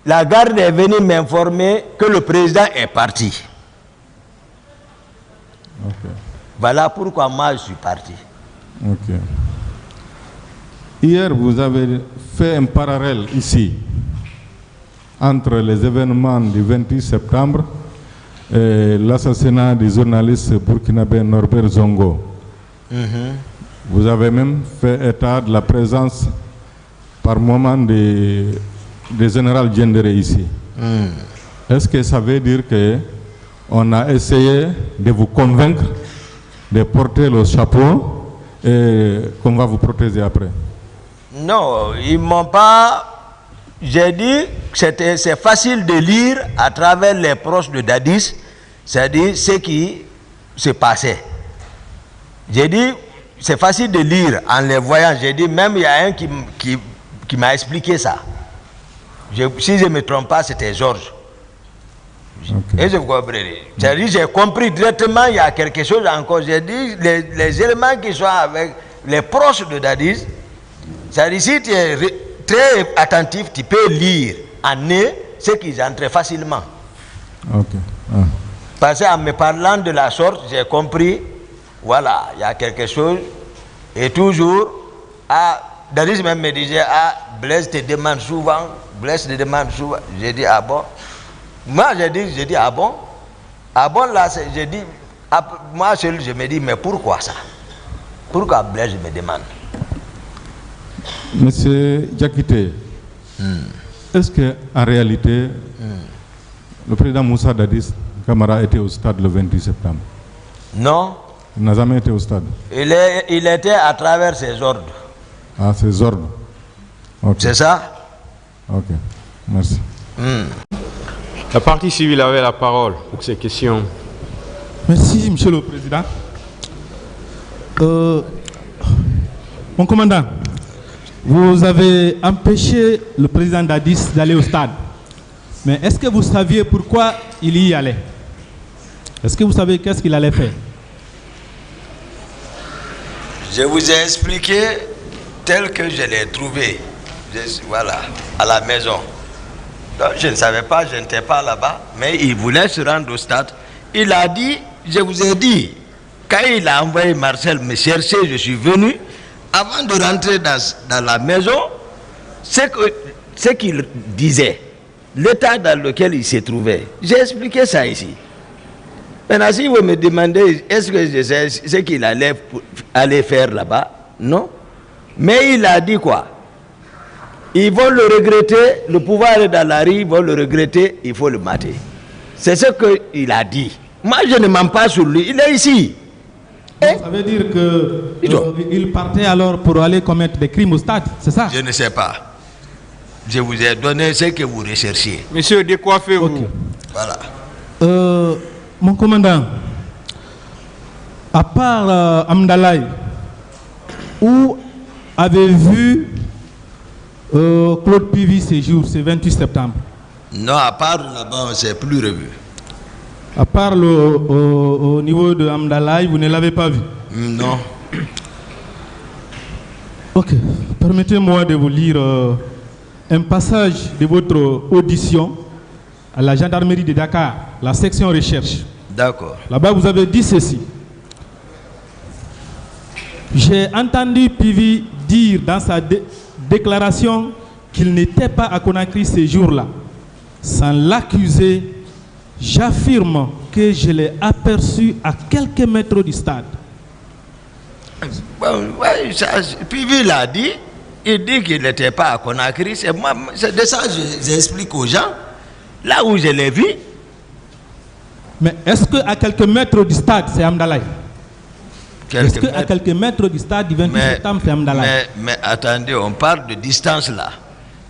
la garde est venue m'informer que le président est parti. Ok. Voilà pourquoi moi je suis parti. Ok. Hier, vous avez fait un parallèle ici entre les événements du 28 septembre et l'assassinat du journaliste burkinabé Norbert Zongo. Vous avez même fait état de la présence par moment du général Diendéré ici. Est-ce que ça veut dire qu'on a essayé de vous convaincre de porter le chapeau et qu'on va vous protéger après? Non, ils m'ont pas... J'ai dit que c'est facile de lire à travers les proches de Dadis, c'est-à-dire ce qui se passait. J'ai dit, c'est facile de lire en les voyant. J'ai dit, même il y a un qui m'a expliqué ça. Si je ne me trompe pas, c'était Georges. Okay. Et je comprenais. C'est-à-dire, j'ai compris directement, il y a quelque chose encore. J'ai dit, les éléments qui sont avec les proches de Dadis, c'est-à-dire, si tu es très attentif, tu peux lire en eux ce qu'ils entrent facilement. Okay. Parce qu'en me parlant de la sorte, j'ai compris, voilà, il y a quelque chose. Et toujours, Dadis même me disait, Blaise te demande souvent, J'ai dit, ah bon? Moi, j'ai dit, ah bon? Ah bon, là, j'ai dit, moi seul, je me dis, mais pourquoi ça? Pourquoi Blaise me demande? Monsieur Diakité, est-ce qu'en réalité, le président Moussa Dadis Camara était au stade le 28 septembre? Non. Il n'a jamais été au stade? Il était à travers ses ordres. Ah, ses ordres. Okay. C'est ça? Ok, merci. La partie civile avait la parole pour ces questions. Merci, Monsieur le Président. Mon commandant, vous avez empêché le président Dadis d'aller au stade. Mais est-ce que vous saviez pourquoi il y allait? Est-ce que vous savez qu'est-ce qu'il allait faire? Je vous ai expliqué tel que je l'ai trouvé. Voilà, à la maison. Donc, je ne savais pas, je n'étais pas là-bas, mais il voulait se rendre au stade. Il a dit, je vous ai dit, quand il a envoyé Marcel me chercher, je suis venu. Avant de rentrer dans la maison, ce qu'il disait, l'état dans lequel il se trouvait, j'ai expliqué ça ici. Maintenant, si vous me demandez, est-ce que je sais ce qu'il allait faire là-bas? Non. Mais il a dit quoi? Ils vont le regretter, le pouvoir est dans la rue, ils vont le regretter, il faut le mater. C'est ce qu'il a dit. Moi, je ne mens pas sur lui, il est ici. Ça veut dire qu'il partait alors pour aller commettre des crimes au stade, c'est ça? Je ne sais pas. Je vous ai donné ce que vous recherchiez. Monsieur, décoiffez-vous. Okay. Voilà. Mon commandant, à part Amdalaï, où avez-vous vu Claude Pivi ces jours, ce 28 septembre? Non, à part là-bas, on ne s'est plus revu. À part au niveau de Amdalaï, vous ne l'avez pas vu? Non. Ok. Permettez-moi de vous lire un passage de votre audition à la gendarmerie de Dakar, la section recherche. D'accord. Là-bas, vous avez dit ceci. J'ai entendu Pivi dire dans sa déclaration qu'il n'était pas à Conakry ces jours-là. Sans l'accuser, j'affirme que je l'ai aperçu à quelques mètres du stade. Pivi l'a dit, il dit qu'il n'était pas à Conakry. C'est de ça que j'explique aux gens. Là où je l'ai vu. Mais est-ce qu'à quelques mètres du stade, c'est Amdalaï? Est-ce qu'à quelques mètres du stade du 28 septembre, c'est Amdalaï? Mais attendez, on parle de distance là.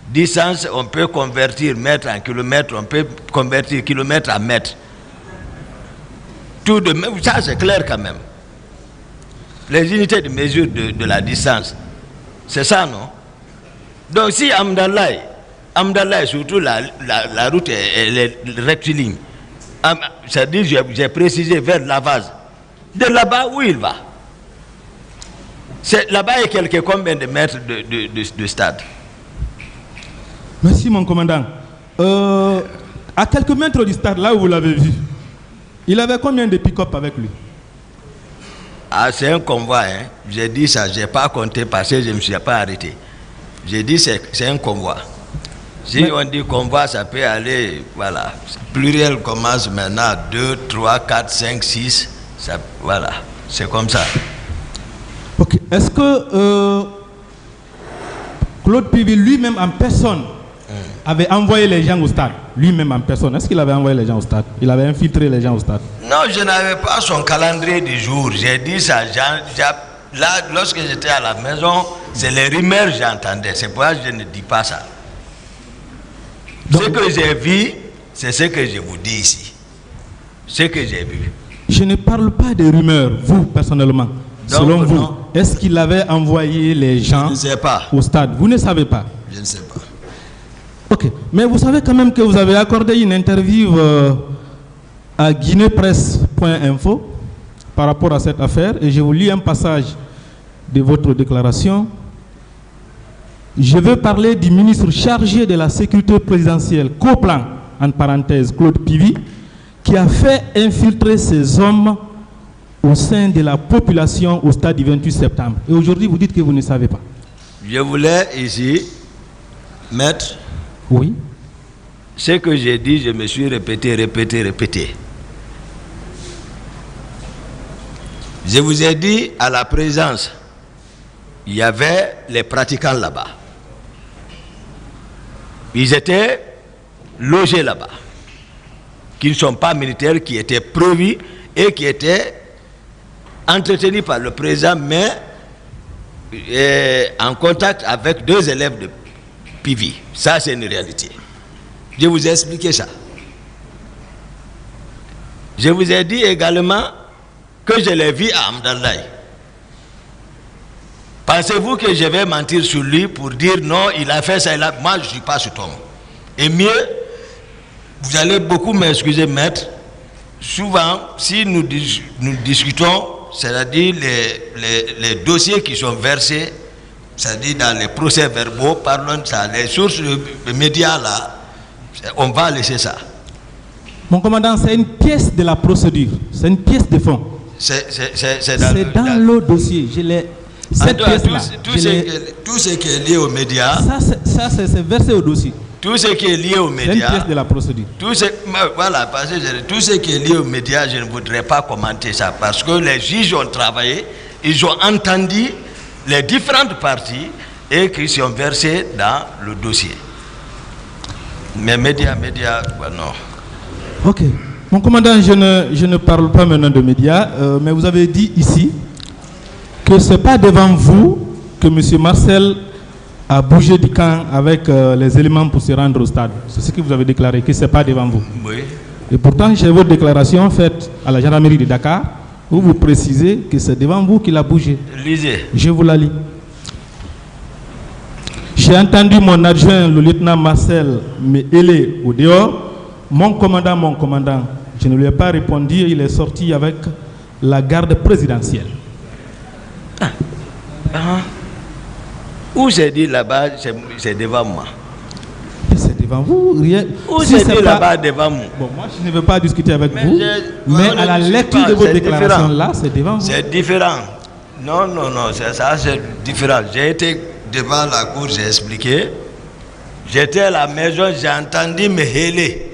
Distance, on peut convertir mètre en kilomètre, on peut convertir kilomètre en mètre. Tout de même, ça c'est clair quand même. Les unités de mesure de la distance, c'est ça, non? Donc si Amdalaï, surtout la route elle est rectiligne. C'est-à-dire, j'ai précisé vers Lavaz. De là-bas, où il va? Là-bas, il y a combien de mètres de stade? Merci, mon commandant. À quelques mètres du stade, là où vous l'avez vu, il avait combien de pick-up avec lui? Ah, c'est un convoi, hein. J'ai dit ça, je n'ai pas compté parce que je ne me suis pas arrêté. J'ai dit c'est un convoi. Si on dit convoi, ça peut aller, voilà. Pluriel commence maintenant 2, 3, 4, 5, 6. Ça, voilà, c'est comme ça. Ok. Est-ce que Claude Pivi lui-même en personne avait envoyé les gens au stade? Lui-même en personne, est-ce qu'il avait envoyé les gens au stade? Il avait infiltré les gens au stade? Non, je n'avais pas son calendrier du jour. J'ai dit ça. Là, lorsque j'étais à la maison, c'est les rumeurs que j'entendais. C'est pourquoi je ne dis pas ça. Donc, ce que j'ai vu, c'est ce que je vous dis ici. Ce que j'ai vu. Je ne parle pas de rumeurs, vous personnellement. Donc, selon vous, non. est-ce qu'il avait envoyé les gens Je ne sais pas. au stade? Vous ne savez pas? Je ne sais pas. Ok. Mais vous savez quand même que vous avez accordé une interview à guinépresse.info par rapport à cette affaire. Et je vous lis un passage de votre déclaration. Je veux parler du ministre chargé de la sécurité présidentielle, Coplan, en parenthèse, Claude Pivi, qui a fait infiltrer ces hommes au sein de la population au stade du 28 septembre. Et aujourd'hui, vous dites que vous ne savez pas. Je voulais ici mettre Oui. ce que j'ai dit, je me suis répété. Je vous ai dit à la présence, il y avait les pratiquants là-bas. Ils étaient logés là-bas, qui ne sont pas militaires, qui étaient prévus et qui étaient entretenus par le président, mais en contact avec 2 élèves de Pivi. Ça, c'est une réalité. Je vous ai expliqué ça. Je vous ai dit également que je l'ai vu à Amdallaï. Pensez-vous que je vais mentir sur lui pour dire non, il a fait ça, moi je ne suis pas cet homme. Et mieux, vous allez beaucoup m'excuser, maître, souvent, si nous discutons, c'est-à-dire les dossiers qui sont versés, c'est-à-dire dans les procès-verbaux, parlons de ça, les sources de médias là, on va laisser ça. Mon commandant, c'est une pièce de la procédure, c'est une pièce de fond. C'est dans le dossier. Cette pièce-là, tout ce qui est lié aux médias. Ça, c'est versé au dossier. Tout ce qui est lié aux médias. C'est une pièce de la procédure. Voilà, parce que tout ce qui est lié aux médias, je ne voudrais pas commenter ça. Parce que les juges ont travaillé, ils ont entendu les différentes parties et qui sont versées dans le dossier. Mais médias, non. Ok. Mon commandant, je ne parle pas maintenant de médias, mais vous avez dit ici que ce n'est pas devant vous que M. Marcel a bougé du camp avec les éléments pour se rendre au stade. C'est ce que vous avez déclaré, que ce n'est pas devant vous. Oui. Et pourtant, j'ai votre déclaration faite à la gendarmerie de Dakar, où vous précisez que c'est devant vous qu'il a bougé. Lisez. Je vous la lis. J'ai entendu mon adjoint, le lieutenant Marcel, me héler au dehors. Mon commandant, je ne lui ai pas répondu, il est sorti avec la garde présidentielle. Où j'ai dit là-bas, c'est devant moi. C'est devant vous, rien. Où j'ai dit là-bas devant moi. Bon, moi je ne veux pas discuter avec vous, mais à la lecture de votre déclaration là, c'est devant vous. C'est différent. Non, ça c'est différent. J'ai été devant la cour, j'ai expliqué. J'étais à la maison, j'ai entendu me héler.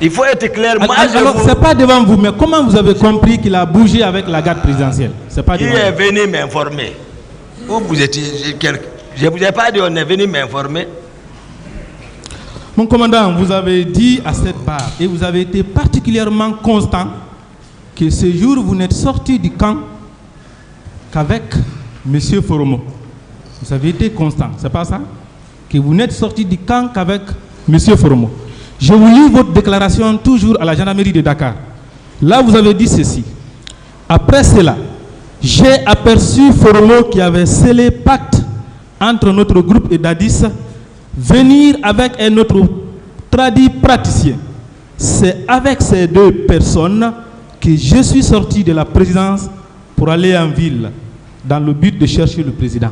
Il faut être clair. Alors, ce n'est pas devant vous, mais comment vous avez compris qu'il a bougé avec la garde présidentielle? C'est pas devant vous. Qui est venu m'informer? Où vous étiez? Je ne vous ai pas dit on est venu m'informer. Mon commandant, vous avez dit à cette barre, et vous avez été particulièrement constant, que ce jour, vous n'êtes sorti du camp qu'avec M. Foromo. Vous avez été constant, c'est pas ça? Que vous n'êtes sorti du camp qu'avec M. Foromo. Je vous lis votre déclaration toujours à la gendarmerie de Dakar. Là, vous avez dit ceci. Après cela, j'ai aperçu Foromo qui avait scellé pacte entre notre groupe et Dadis venir avec un autre sera dit praticien. C'est avec ces deux personnes que je suis sorti de la présidence pour aller en ville dans le but de chercher le président.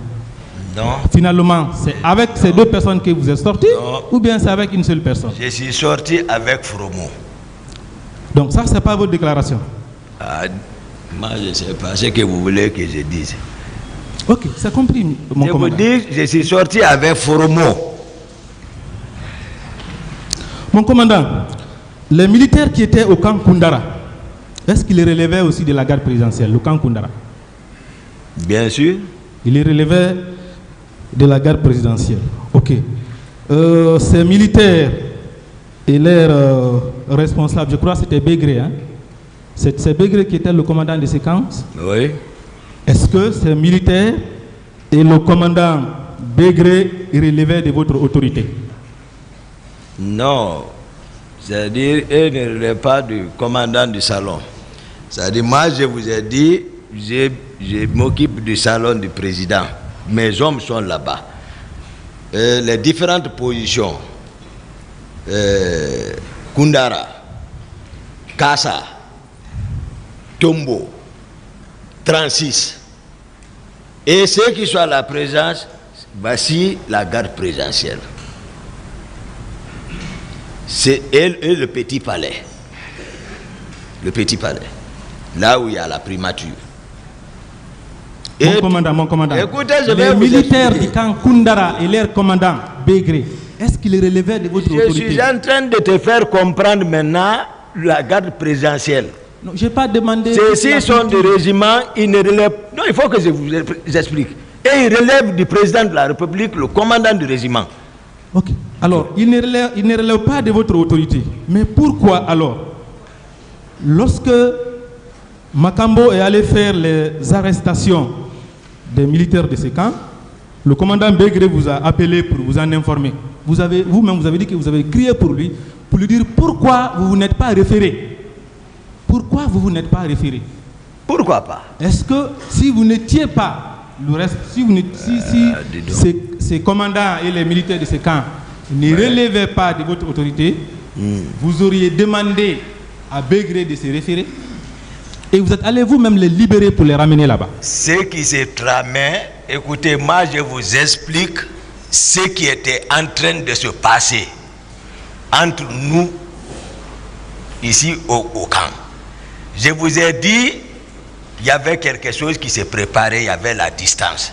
Non. Finalement, c'est avec ces deux personnes que vous êtes sorti ou bien c'est avec une seule personne? Je suis sorti avec Fromo. Donc ça, c'est pas votre déclaration? Moi, je ne sais pas ce que vous voulez que je dise. Ok, c'est compris, mon commandant. Je vous dis, je suis sorti avec Fromo. Mon commandant, les militaires qui étaient au camp Koundara, est-ce qu'ils relevaient aussi de la garde présidentielle, le camp Koundara? Bien sûr. Ils les relevaient de la garde présidentielle. Ok. Ces militaires et leurs responsables, je crois que c'était Bégré, hein? C'est Bégré qui était le commandant de ces camps? Oui. Est-ce que ces militaires et le commandant Bégré relevaient de votre autorité? Non. C'est-à-dire, ils ne relèvent pas du commandant du salon. C'est-à-dire, moi, je vous ai dit, je m'occupe du salon du président. Mes hommes sont là-bas. Les différentes positions, Koundara, Kassa, Tombo, 36. Et ceux qui sont à la présence, voici la garde présidentielle. C'est elle et le petit palais. Le petit palais. Là où il y a la primature. Mon commandant, Écoutez, les militaires du camp Koundara et leur commandant Bégré, est-ce qu'ils relevaient de votre autorité? Je suis en train de te faire comprendre maintenant la garde présidentielle. Non, je n'ai pas demandé. Ceux-ci sont des régiments, ils ne relèvent. Non, il faut que je vous explique. Et ils relèvent du président de la République, le commandant du régiment. Ok. Alors, ils ne relèvent pas de votre autorité. Mais pourquoi alors, lorsque Makambo est allé faire les arrestations des militaires de ces camps, le commandant Bégré vous a appelé pour vous en informer. Vous-même, vous avez dit que vous avez crié pour lui dire pourquoi vous n'êtes pas référé. Pourquoi vous n'êtes pas référé? Pourquoi pas? Est-ce que si vous n'étiez pas le reste, ces commandants et les militaires de ces camps ne relevaient pas de votre autorité, vous auriez demandé à Bégré de se référer et vous êtes allé vous-même les libérer pour les ramener là-bas? Ce qui se tramait, écoutez, moi je vous explique ce qui était en train de se passer entre nous ici au camp. Je vous ai dit, il y avait quelque chose qui se préparait, il y avait la distance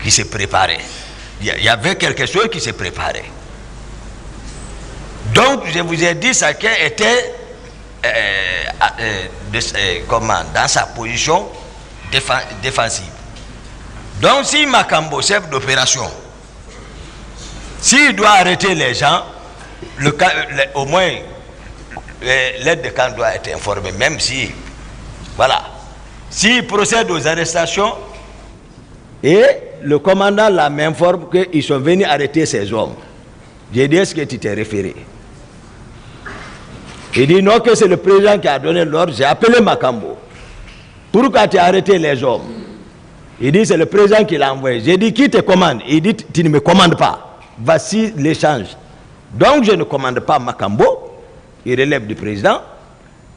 qui se préparait. Il y avait quelque chose qui se préparait. Donc, je vous ai dit, chacun était dans sa position défensive. Donc, si Makambo, chef d'opération, s'il doit arrêter les gens, au moins l'aide de camp doit être informée, même si, voilà, s'il procède aux arrestations et le commandant m'informe qu'ils sont venus arrêter ces hommes. J'ai dit, est-ce que tu t'es référé? Il dit non, que c'est le président qui a donné l'ordre. J'ai appelé Makambo. Pourquoi tu as arrêté les hommes? Il dit, c'est le président qui l'a envoyé. J'ai dit, qui te commande? Il dit, tu ne me commandes pas. Voici l'échange. Donc, je ne commande pas Makambo. Il relève du président.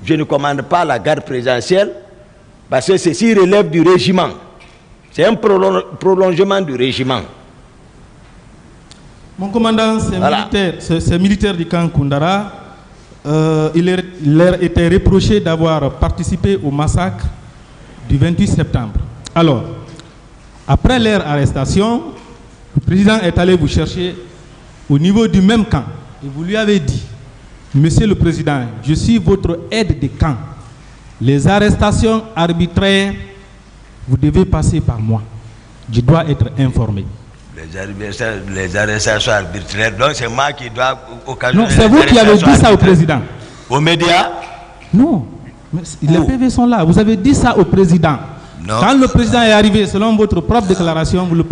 Je ne commande pas la garde présidentielle parce que ceci relève du régiment. C'est un prolongement du régiment. Mon commandant, ces militaires du camp Koundara, il leur était reproché d'avoir participé au massacre du 28 septembre. Alors, après leur arrestation, le président est allé vous chercher au niveau du même camp. Et vous lui avez dit, Monsieur le Président, je suis votre aide de camp. Les arrestations arbitraires, vous devez passer par moi. Je dois être informé. Les arrestations arbitraires, donc c'est moi qui dois occasionner. Non, c'est vous qui avez dit ça au président. Aux médias? Non, mais les PV sont là. Vous avez dit ça au président. Non. Quand le président est arrivé, selon votre propre déclaration, quand le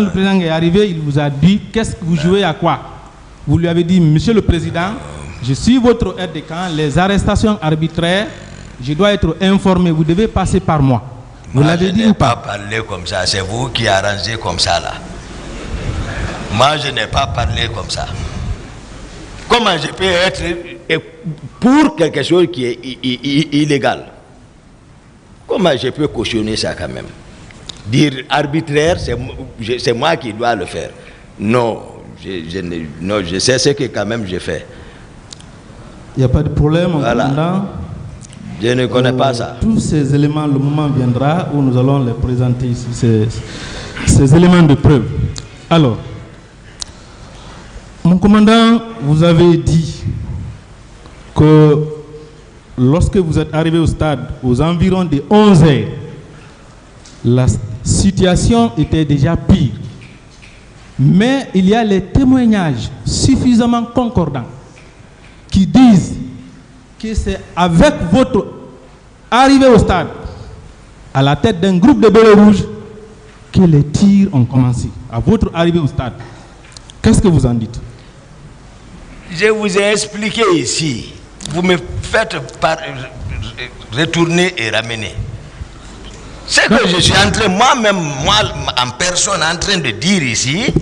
président est arrivé, il vous a dit qu'est-ce que vous jouez à quoi? Vous lui avez dit, Monsieur le Président, je suis votre aide de camp, les arrestations arbitraires, je dois être informé, vous devez passer par moi. Vous l'avez dit ou pas? Je n'ai pas parlé comme ça, c'est vous qui arrangez comme ça là. Moi, je n'ai pas parlé comme ça. comment je peux être pour quelque chose qui est illégal? Comment je peux cautionner ça quand même? Dire arbitraire, c'est moi qui dois le faire. Non, je sais ce que quand même je fais. Il n'y a pas de problème, commandant. Je ne connais pas ça. Tous ces éléments, le moment viendra où nous allons les présenter ici, ces éléments de preuve. Alors, mon commandant, vous avez dit que lorsque vous êtes arrivé au stade aux environs de 11 heures, la situation était déjà pire. Mais il y a les témoignages suffisamment concordants qui disent que c'est avec votre arrivée au stade, à la tête d'un groupe de bérets rouges, que les tirs ont commencé. À votre arrivée au stade. Qu'est-ce que vous en dites? Je vous ai expliqué ici. Vous me faites retourner et ramener. Ce que je suis en train, moi-même, moi en personne, en train de dire ici,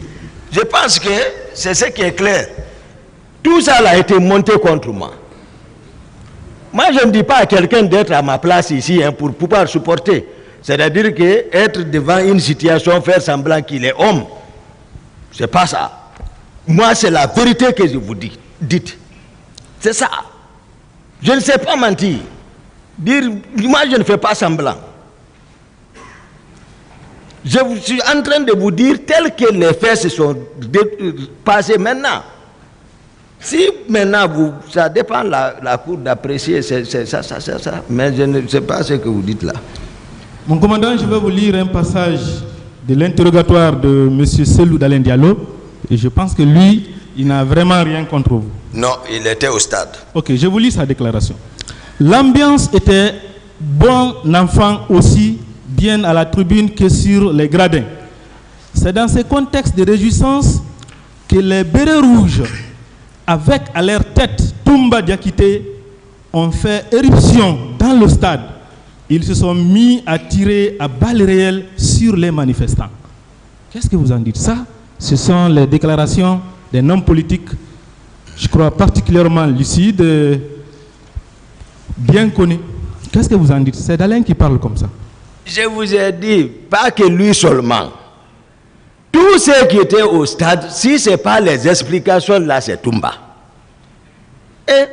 je pense que c'est ce qui est clair. Tout ça a été monté contre moi. Moi, je ne dis pas à quelqu'un d'être à ma place ici pour pouvoir supporter. C'est-à-dire que être devant une situation, faire semblant qu'il est homme, c'est pas ça. Moi, c'est la vérité que je vous dis. Dites. C'est ça. Je ne sais pas mentir. Dire, moi, je ne fais pas semblant. Je suis en train de vous dire tel que les faits se sont passés maintenant. Si maintenant, ça dépend de la cour d'apprécier, c'est ça. Mais je ne sais pas ce que vous dites là. Mon commandant, je vais vous lire un passage de l'interrogatoire de M. Selou Dalen Diallo. Et je pense que lui, il n'a vraiment rien contre vous. Non, il était au stade. Ok, je vous lis sa déclaration. L'ambiance était bon enfant aussi bien à la tribune que sur les gradins. C'est dans ce contexte de réjouissance que les bérets rouges, avec à leur tête Toumba Diakité, ont fait éruption dans le stade. Ils se sont mis à tirer à balles réelles sur les manifestants. Qu'est-ce que vous en dites? Ça, ce sont les déclarations d'un homme politique, je crois particulièrement lucide, bien connu. Qu'est-ce que vous en dites? C'est Dalen qui parle comme ça. Je vous ai dit, pas que lui seulement. Tous ceux qui étaient au stade, si ce n'est pas les explications, là, c'est Toumba. Et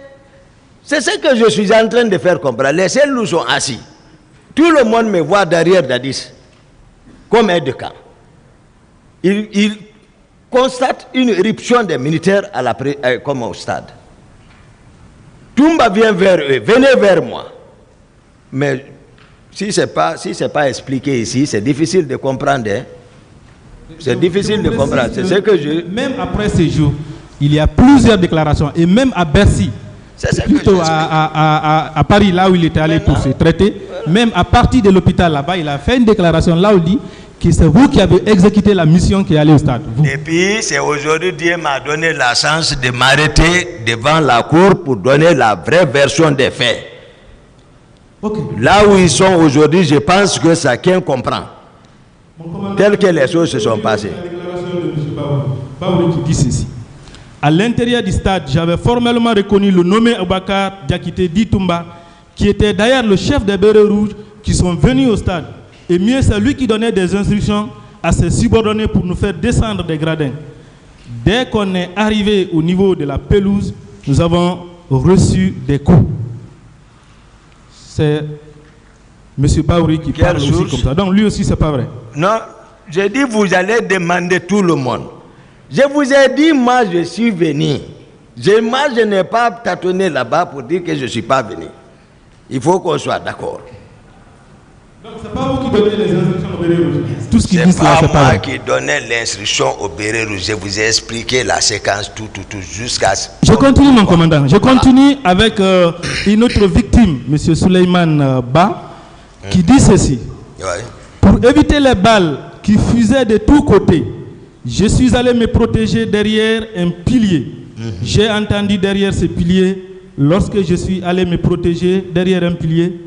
c'est ce que je suis en train de faire comprendre. Les seuls nous sont assis. Tout le monde me voit derrière Dadis, comme aide de camp. Il constate une éruption des militaires comme au stade. Toumba vient vers eux, venez vers moi. Mais si ce n'est pas expliqué ici, c'est difficile de comprendre. Hein? C'est difficile de comprendre. C'est ce que je... Même après ces jours, il y a plusieurs déclarations. Et même à Bercy, plutôt à Paris, là où il était allé pour se traiter, même à partir de l'hôpital là-bas, il a fait une déclaration là où il dit que c'est vous qui avez exécuté la mission qui est allée au stade. Vous. Et puis, c'est aujourd'hui Dieu m'a donné la chance de m'arrêter devant la cour pour donner la vraie version des faits. Okay. Là où ils sont aujourd'hui, je pense que chacun comprend. Telles que les choses se sont passées. La déclaration de M. Baouri qui dit ceci. À l'intérieur du stade, j'avais formellement reconnu le nommé Abakar Diakité dit Toumba, qui était d'ailleurs le chef des bérets rouges qui sont venus au stade. Et mieux, c'est lui qui donnait des instructions à ses subordonnés pour nous faire descendre des gradins. Dès qu'on est arrivé au niveau de la pelouse, nous avons reçu des coups. C'est M. Baouri qui parle aussi comme ça. Donc lui aussi, c'est pas vrai. Non, j'ai dit vous allez demander tout le monde. Je vous ai dit, moi, je suis venu. Moi, je n'ai pas tâtonné là-bas pour dire que je ne suis pas venu. Il faut qu'on soit d'accord. Donc, ce n'est pas vous qui donnez les instructions au béret rouge. Tout ce qu'ils disent là, là, c'est pas moi qui donnais l'instruction au béret rouge. Je vous ai expliqué la séquence, tout, jusqu'à... Je continue, mon commandant. Je continue avec une autre victime, M. Souleymane Ba, qui dit ceci. Ouais. Pour éviter les balles qui fusaient de tous côtés, je suis allé me protéger derrière un pilier. J'ai entendu derrière ce pilier, lorsque je suis allé me protéger derrière un pilier,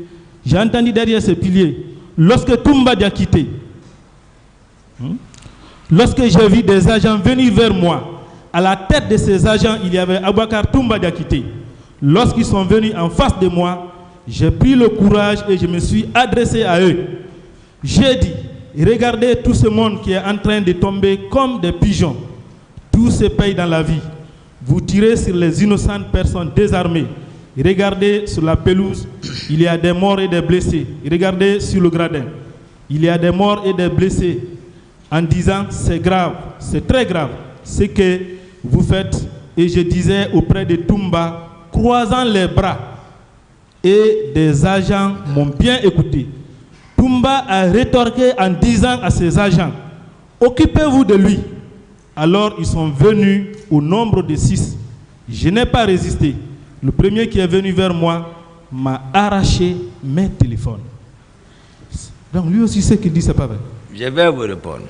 j'ai entendu derrière ce pilier, lorsque Toumba Diakité, lorsque j'ai vu des agents venir vers moi À la tête de ces agents, il y avait Aboubacar Toumba Diakité. Lorsqu'ils sont venus en face de moi, j'ai pris le courage et je me suis adressé à eux. J'ai dit, regardez tout ce monde qui est en train de tomber comme des pigeons. Tout se paye dans la vie. Vous tirez sur les innocentes personnes désarmées. Regardez sur la pelouse, il y a des morts et des blessés. Regardez sur le gradin, il y a des morts et des blessés. En disant, c'est grave, c'est très grave ce que vous faites. Et je disais auprès de Toumba, croisant les bras, et des agents m'ont bien écouté. Toumba a rétorqué en disant à ses agents, occupez-vous de lui. Alors ils sont venus au nombre de 6. Je n'ai pas résisté. Le premier qui est venu vers moi m'a arraché mes téléphones. Donc lui aussi, ce qu'il dit, c'est pas vrai. Je vais vous répondre.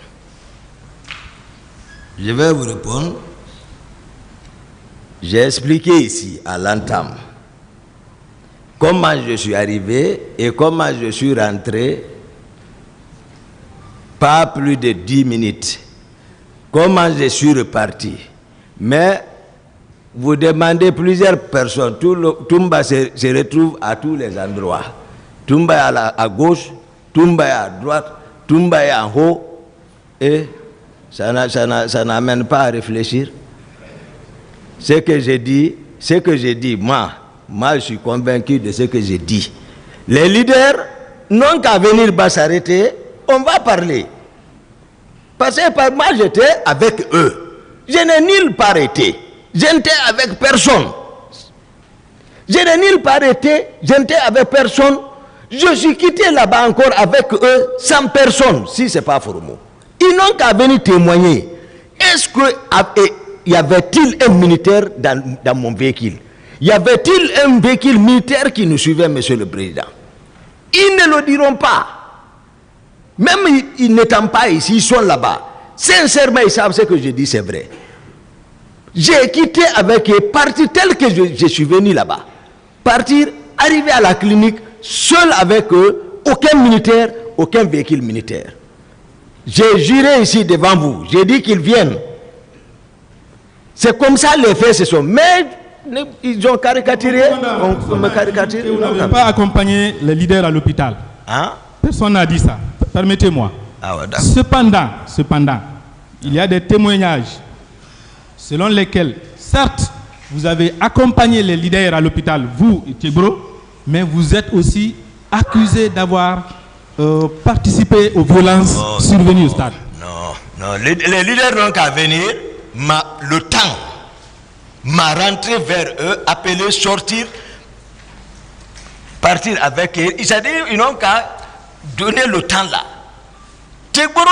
Je vais vous répondre. J'ai expliqué ici, à l'entame, comment je suis arrivé et comment je suis rentré, pas plus de 10 minutes. Comment je suis reparti. Mais vous demandez plusieurs personnes, Toumba se retrouve à tous les endroits. Toumba est à gauche, Toumba est à droite, Toumba est en haut, et ça n'amène pas à réfléchir. Ce que j'ai dit, moi je suis convaincu de ce que j'ai dit. Les leaders n'ont qu'à venir s'arrêter, on va parler. Parce que moi j'étais avec eux. Je n'ai nulle part été. Je n'étais avec personne. Je n'ai nulle part été, je n'étais avec personne. Je suis quitté là-bas encore avec eux, sans personne, si ce n'est pas Foromo. Ils n'ont qu'à venir témoigner. Est-ce que y avait-il un militaire dans mon véhicule? Y avait-il un véhicule militaire qui nous suivait, monsieur le président? Ils ne le diront pas. Même ils n'étant pas ici, ils sont là-bas. Sincèrement, ils savent ce que je dis, c'est vrai. J'ai quitté avec eux, parti tel que je suis venu là-bas. Partir, arriver à la clinique, seul avec eux, aucun militaire, aucun véhicule militaire. J'ai juré ici devant vous, j'ai dit qu'ils viennent. C'est comme ça les faits se sont. Mais ils ont caricaturé, on me caricature. Vous n'avez pas accompagné les leaders à l'hôpital. Hein? Personne n'a dit ça. Permettez-moi. Ah ouais, cependant, il y a des témoignages selon lesquels, certes, vous avez accompagné les leaders à l'hôpital, vous, Tchegro, mais vous êtes aussi accusé d'avoir participé aux violences survenues au stade. Non, les leaders n'ont qu'à venir, le temps m'a rentré vers eux, appelé, sortir, partir avec eux. C'est-à-dire ils n'ont qu'à donner le temps là. Tchegro,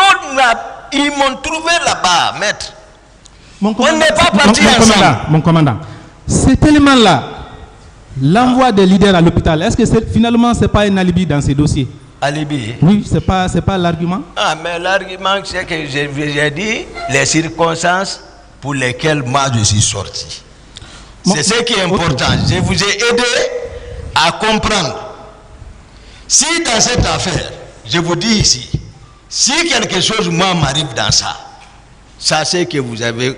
ils m'ont trouvé là-bas, maître. On n'est pas parti ensemble. Mon commandant, cet élément-là, l'envoi des leaders à l'hôpital, est-ce que finalement ce n'est pas un alibi dans ces dossiers? Alibi? Oui, c'est pas l'argument. Ah, mais l'argument, c'est que j'ai dit les circonstances pour lesquelles moi je suis sorti. C'est ce qui est important. Je vous ai aidé à comprendre. Si dans cette affaire, je vous dis ici, si quelque chose moi m'arrive dans ça, sachez que vous avez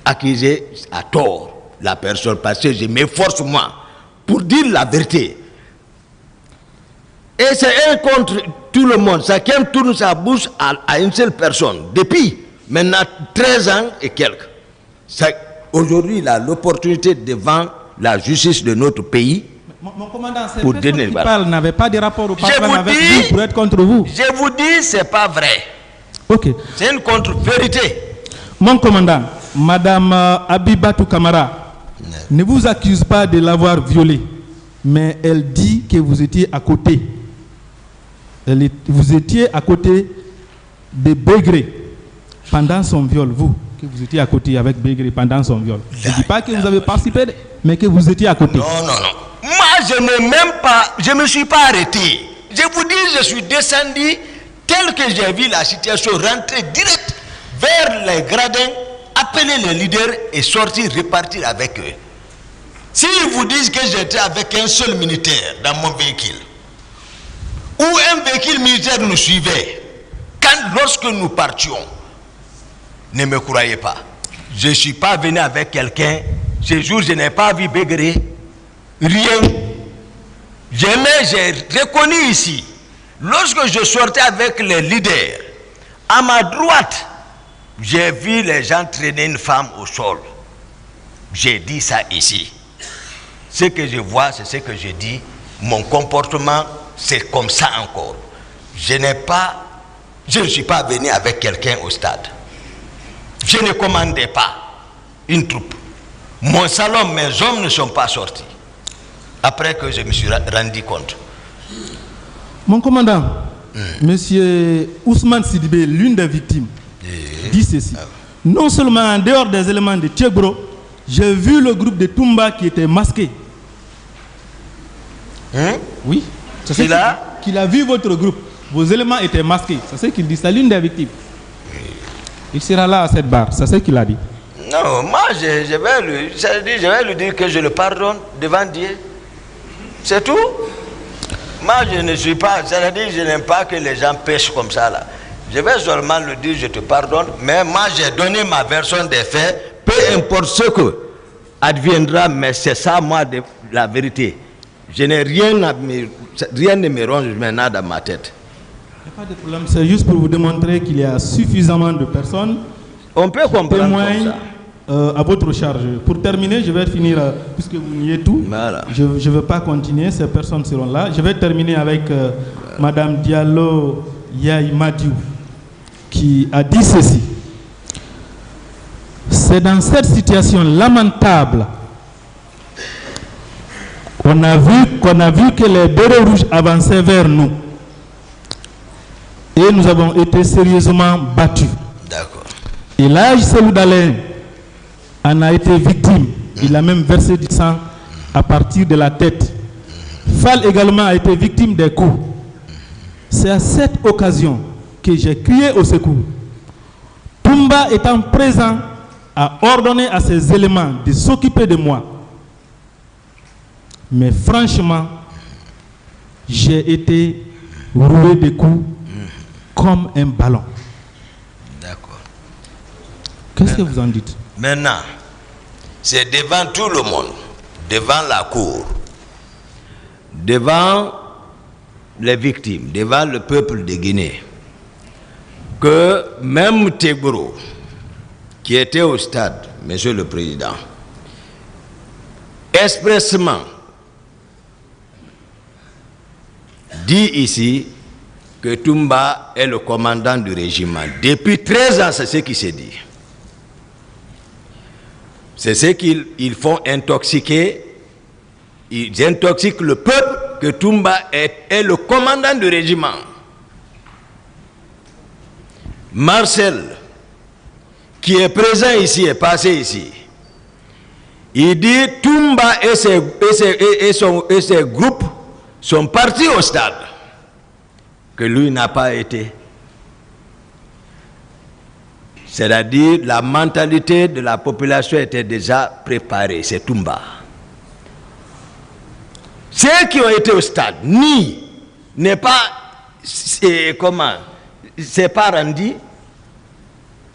accusé à tort la personne parce que je m'efforce moi pour dire la vérité. Et c'est un contre tout le monde. Chacun tourne sa bouche à une seule personne. Depuis maintenant 13 ans et quelques. Aujourd'hui, il a l'opportunité devant la justice de notre pays. Mon commandant, ces pour personnes qui parlent n'avaient pas de rapport auparavant avec vous pour être contre vous. Je vous dis, c'est pas vrai. Ok. C'est une contre-vérité. Mon commandant, Madame Abibatou Kamara ne vous accuse pas de l'avoir violé, mais elle dit que vous étiez à côté. Vous étiez à côté de Bégré pendant son viol, vous, que vous étiez à côté avec Bégré pendant son viol. Je ne dis pas que vous avez participé, mais que vous étiez à côté. Non. Moi, je ne me suis pas arrêté. Je vous dis, je suis descendu tel que j'ai vu la situation, rentrer direct vers les gradins, appeler les leaders et sortir, repartir avec eux. S'ils vous disent que j'étais avec un seul militaire dans mon véhicule, ou un véhicule militaire nous suivait, lorsque nous partions, ne me croyez pas. je ne suis pas venu avec quelqu'un. Ce jour, je n'ai pas vu Bégré. Rien. J'ai reconnu ici. Lorsque je sortais avec les leaders, à ma droite, j'ai vu les gens traîner une femme au sol. J'ai dit ça ici. Ce que je vois, c'est ce que je dis. Mon comportement, c'est comme ça encore. Je ne suis pas venu avec quelqu'un au stade. Je ne commandais pas une troupe. Mon salon, mes hommes ne sont pas sortis. Après que je me suis rendu compte. Mon commandant, Monsieur Ousmane Sidibé, l'une des victimes, dit ceci. Non seulement en dehors des éléments de Tchegro, j'ai vu le groupe de Toumba qui était masqué. Oui. Qu'il a vu votre groupe. Vos éléments étaient masqués. C'est ce qu'il dit. C'est l'une des victimes. Il sera là à cette barre. C'est ce qu'il a dit. Non, moi je vais lui dire que je le pardonne devant Dieu. C'est tout. Moi je ne suis pas, c'est-à-dire je n'aime pas que les gens pêchent comme ça là. Je vais seulement lui dire je te pardonne, mais moi j'ai donné ma version des faits, peu importe ce que adviendra, mais c'est ça moi la vérité. Je n'ai rien ne me ronge maintenant dans ma tête. Il n'y a pas de problème, c'est juste pour vous démontrer qu'il y a suffisamment de personnes. On peut comprendre témoignent comme ça. À votre charge. Pour terminer, je vais finir, puisque vous niez tout, voilà. Je ne veux pas continuer, ces personnes seront là. Je vais terminer avec Madame Diallo Yaye Madiou, qui a dit ceci. C'est dans cette situation lamentable qu'on a vu que les bérets rouges avançaient vers nous. Et nous avons été sérieusement battus. D'accord. Et l'âge Seloudalé en a été victime. Il a même versé du sang à partir de la tête. Fall également a été victime des coups. C'est à cette occasion que j'ai crié au secours. Toumba étant présent a ordonné à ses éléments de s'occuper de moi. Mais franchement, j'ai été roué de coups comme un ballon. D'accord. Qu'est-ce que vous en dites? Maintenant, c'est devant tout le monde, devant la cour, devant les victimes, devant le peuple de Guinée, que même Tchegro, qui était au stade, Monsieur le Président, expressement dit ici que Toumba est le commandant du régiment. Depuis 13 ans, c'est ce qui s'est dit. C'est ce qu'ils font intoxiquer. Ils intoxiquent le peuple que Toumba est le commandant du régiment. Marcel, qui est présent ici, est passé ici. Il dit Toumba et ses groupes sont partis au stade, que lui n'a pas été. C'est-à-dire la mentalité de la population était déjà préparée, c'est Toumba. Ceux qui ont été au stade, n'est pas, c'est pas rendu,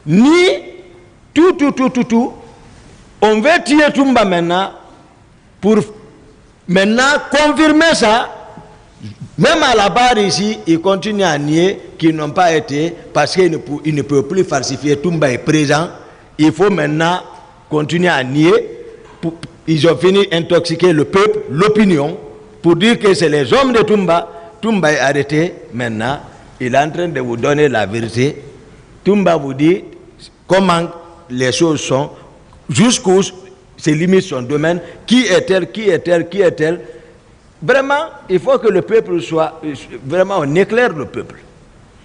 ni tout. On veut tuer Toumba maintenant pour maintenant confirmer ça. Même à la barre ici, ils continuent à nier qu'ils n'ont pas été parce qu'ils ne peuvent plus falsifier. Toumba est présent. Il faut maintenant continuer à nier. Ils ont fini d'intoxiquer le peuple, l'opinion, pour dire que c'est les hommes de Toumba. Toumba est arrêté maintenant. Il est en train de vous donner la vérité. Toumba vous dit comment les choses sont, jusqu'où se limite son domaine, qui est-elle. Vraiment, il faut que le peuple soit... Vraiment, on éclaire le peuple,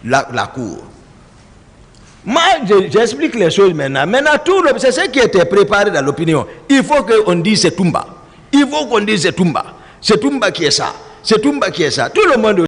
la cour. Moi, j'explique les choses maintenant. Maintenant, c'est ce qui était préparé dans l'opinion. Il faut qu'on dise c'est Toumba. Il faut qu'on dise c'est Toumba. C'est Toumba qui est ça. C'est Toumba qui est ça. Tout le monde...